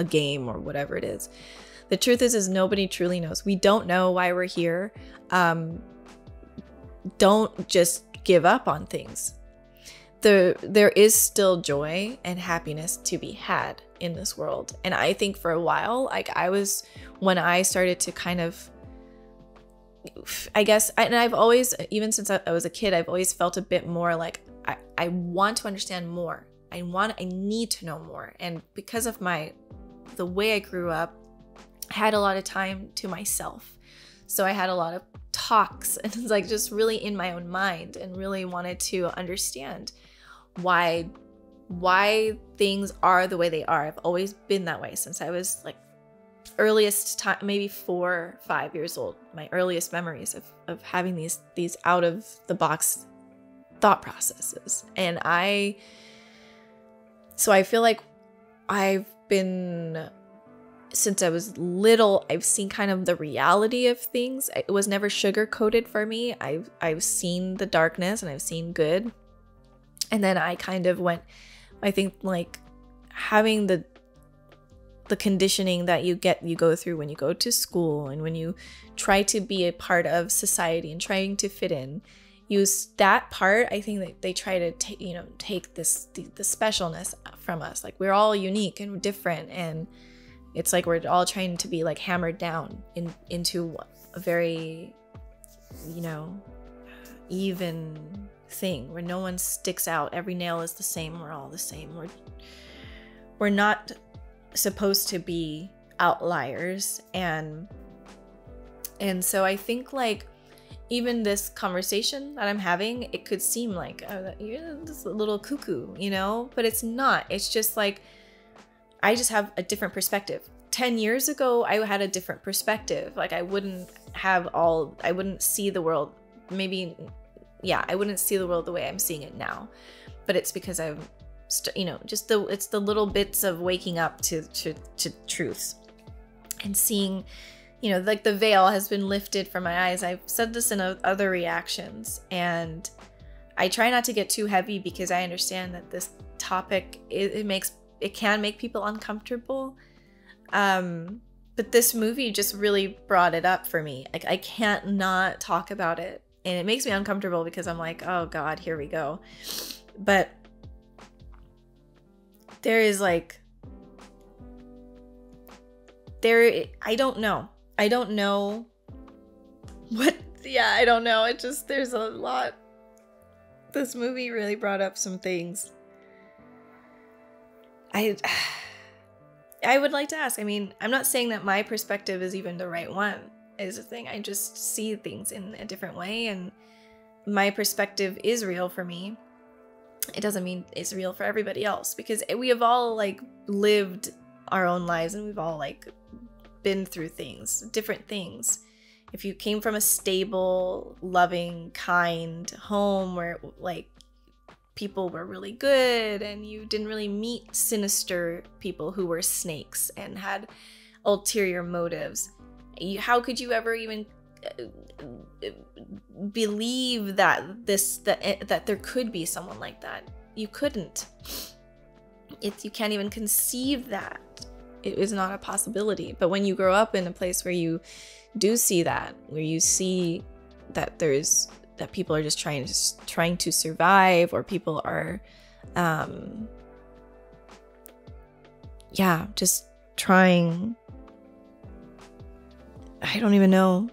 game or whatever it is. The truth is nobody truly knows. We don't know why we're here. Don't just give up on things. There is still joy and happiness to be had in this world. And I think for a while, like when I started to kind of, I guess, and I've always, even since I was a kid, I've always felt a bit more like I want to understand more. I need to know more. And because of the way I grew up, I had a lot of time to myself. So I had a lot of talks and it's like just really in my own mind and really wanted to understand why things are the way they are. I've always been that way since I was like earliest time, maybe 4 or 5 years old. My earliest memories of having these out of the box thought processes. And so I feel like since I was little, I've seen kind of the reality of things. It was never sugar coated for me. I've seen the darkness and I've seen good. And then I kind of went, I think, like having the conditioning that you go through when you go to school and when you try to be a part of society and trying to fit in, use that part. I think that they try to take the specialness from us. Like, we're all unique and different, and it's like we're all trying to be like hammered down into a very, even thing where no one sticks out. Every nail is the same. We're all the same. We're not supposed to be outliers. And so I think, like, even this conversation that I'm having, it could seem like, oh, you're this little cuckoo, but it's not. It's just like, I just have a different perspective. 10 years ago, I had a different perspective. Like, I wouldn't see the world, I wouldn't see the world the way I'm seeing it now. But it's because I'm, it's the little bits of waking up to truths and seeing, like the veil has been lifted from my eyes. I've said this in other reactions, and I try not to get too heavy because I understand that this topic, it can make people uncomfortable. But this movie just really brought it up for me. Like, I can't not talk about it, and it makes me uncomfortable because I'm like, oh God, here we go. But there is like, I don't know what, I don't know. It just, there's a lot. This movie really brought up some things. I would like to ask, I'm not saying that my perspective is even the right one, is the thing. I just see things in a different way, and my perspective is real for me. It doesn't mean it's real for everybody else, because we have all like lived our own lives, and we've all like been through things, different things. If you came from a stable, loving, kind home where like people were really good, and you didn't really meet sinister people who were snakes and had ulterior motives, how could you ever even believe that there could be someone like that? You couldn't. You can't even conceive that. It is not a possibility. But when you grow up in a place where you do see that, where you see that there's that people are just trying to survive, or people are just trying, I don't even know.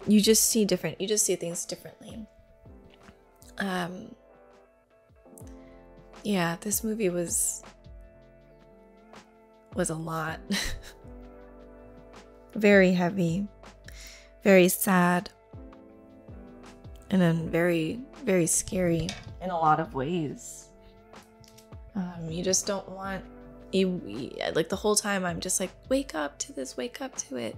You just see things differently. Yeah, this movie was a lot. Very heavy, very sad, and then very, very scary in a lot of ways. You just don't want, like the whole time I'm just like, wake up to this, wake up to it,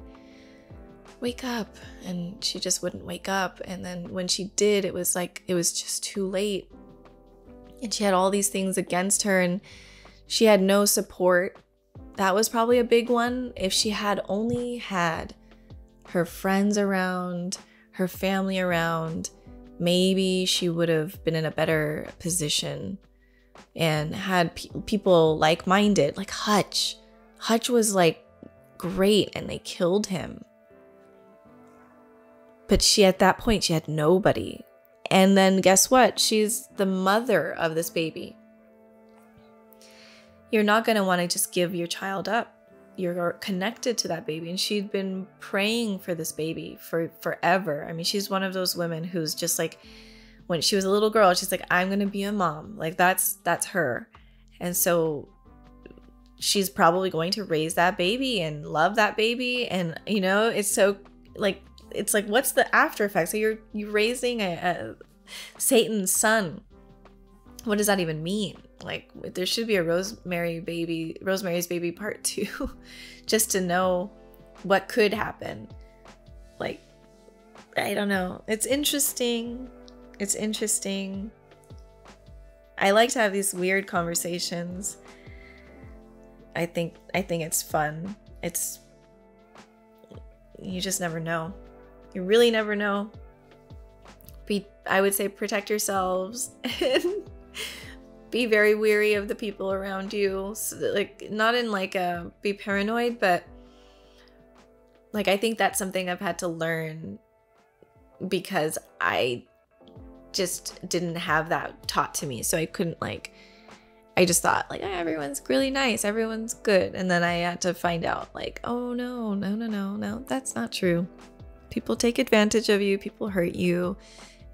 wake up. And she just wouldn't wake up. And then when she did, it was like, it was just too late. And she had all these things against her, and she had no support. That was probably a big one. If she had only had her friends around, her family around, maybe she would have been in a better position and had people like-minded, like Hutch. Hutch was like great, and they killed him. But at that point, she had nobody. And then guess what? She's the mother of this baby. You're not going to want to just give your child up. You're connected to that baby. And she'd been praying for this baby for forever. I mean, she's one of those women who's just like, when she was a little girl, she's like, I'm going to be a mom. Like that's her. And so she's probably going to raise that baby and love that baby. And, you know, it's so like, it's like, what's the after effect? So you're raising a Satan's son. What does that even mean? Like, there should be a Rosemary's Baby Part 2 just to know what could happen. Like, I don't know. It's interesting. It's interesting. I like to have these weird conversations. I think it's fun. You just never know. You really never know. I would say protect yourselves and be very wary of the people around you. So that, like, not in like a be paranoid, but like I think that's something I've had to learn because I just didn't have that taught to me. So I couldn't I just thought like, oh, everyone's really nice, everyone's good. And then I had to find out like, oh no, that's not true. People take advantage of you, people hurt you.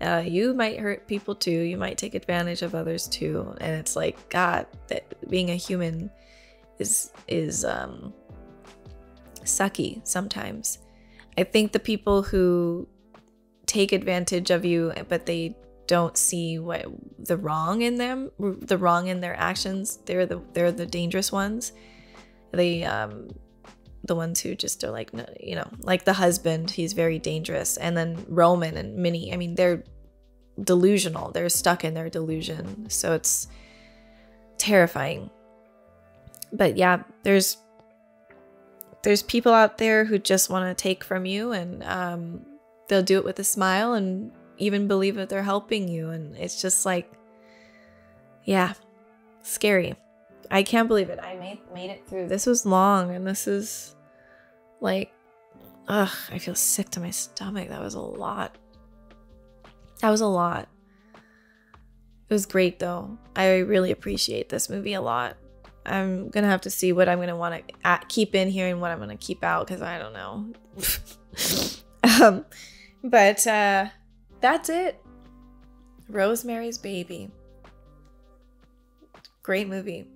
You might hurt people too. You might take advantage of others too. And it's like, God, that being a human is sucky sometimes. I think the people who take advantage of you, but they don't see what the wrong in them, the wrong in their actions, they're the dangerous ones. The ones who just are like, you know, like the husband, he's very dangerous. And then Roman and Minnie, I mean, they're delusional. They're stuck in their delusion. So it's terrifying. But yeah, there's people out there who just want to take from you, and they'll do it with a smile and even believe that they're helping you. And it's just like, yeah, scary. I can't believe it. I made it through. This was long, and this is like, ugh, I feel sick to my stomach. That was a lot. It was great though. I really appreciate this movie a lot. I'm gonna have to see what I'm gonna want to keep in here and what I'm gonna keep out, because I don't know. But that's it. Rosemary's Baby. Great movie.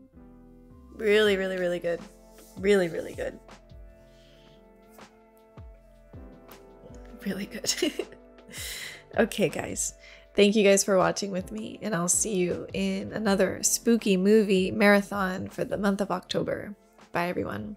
Really, really, really good. Really, really good. Really good. Okay, guys. Thank you guys for watching with me, and I'll see you in another spooky movie marathon for the month of October. Bye, everyone.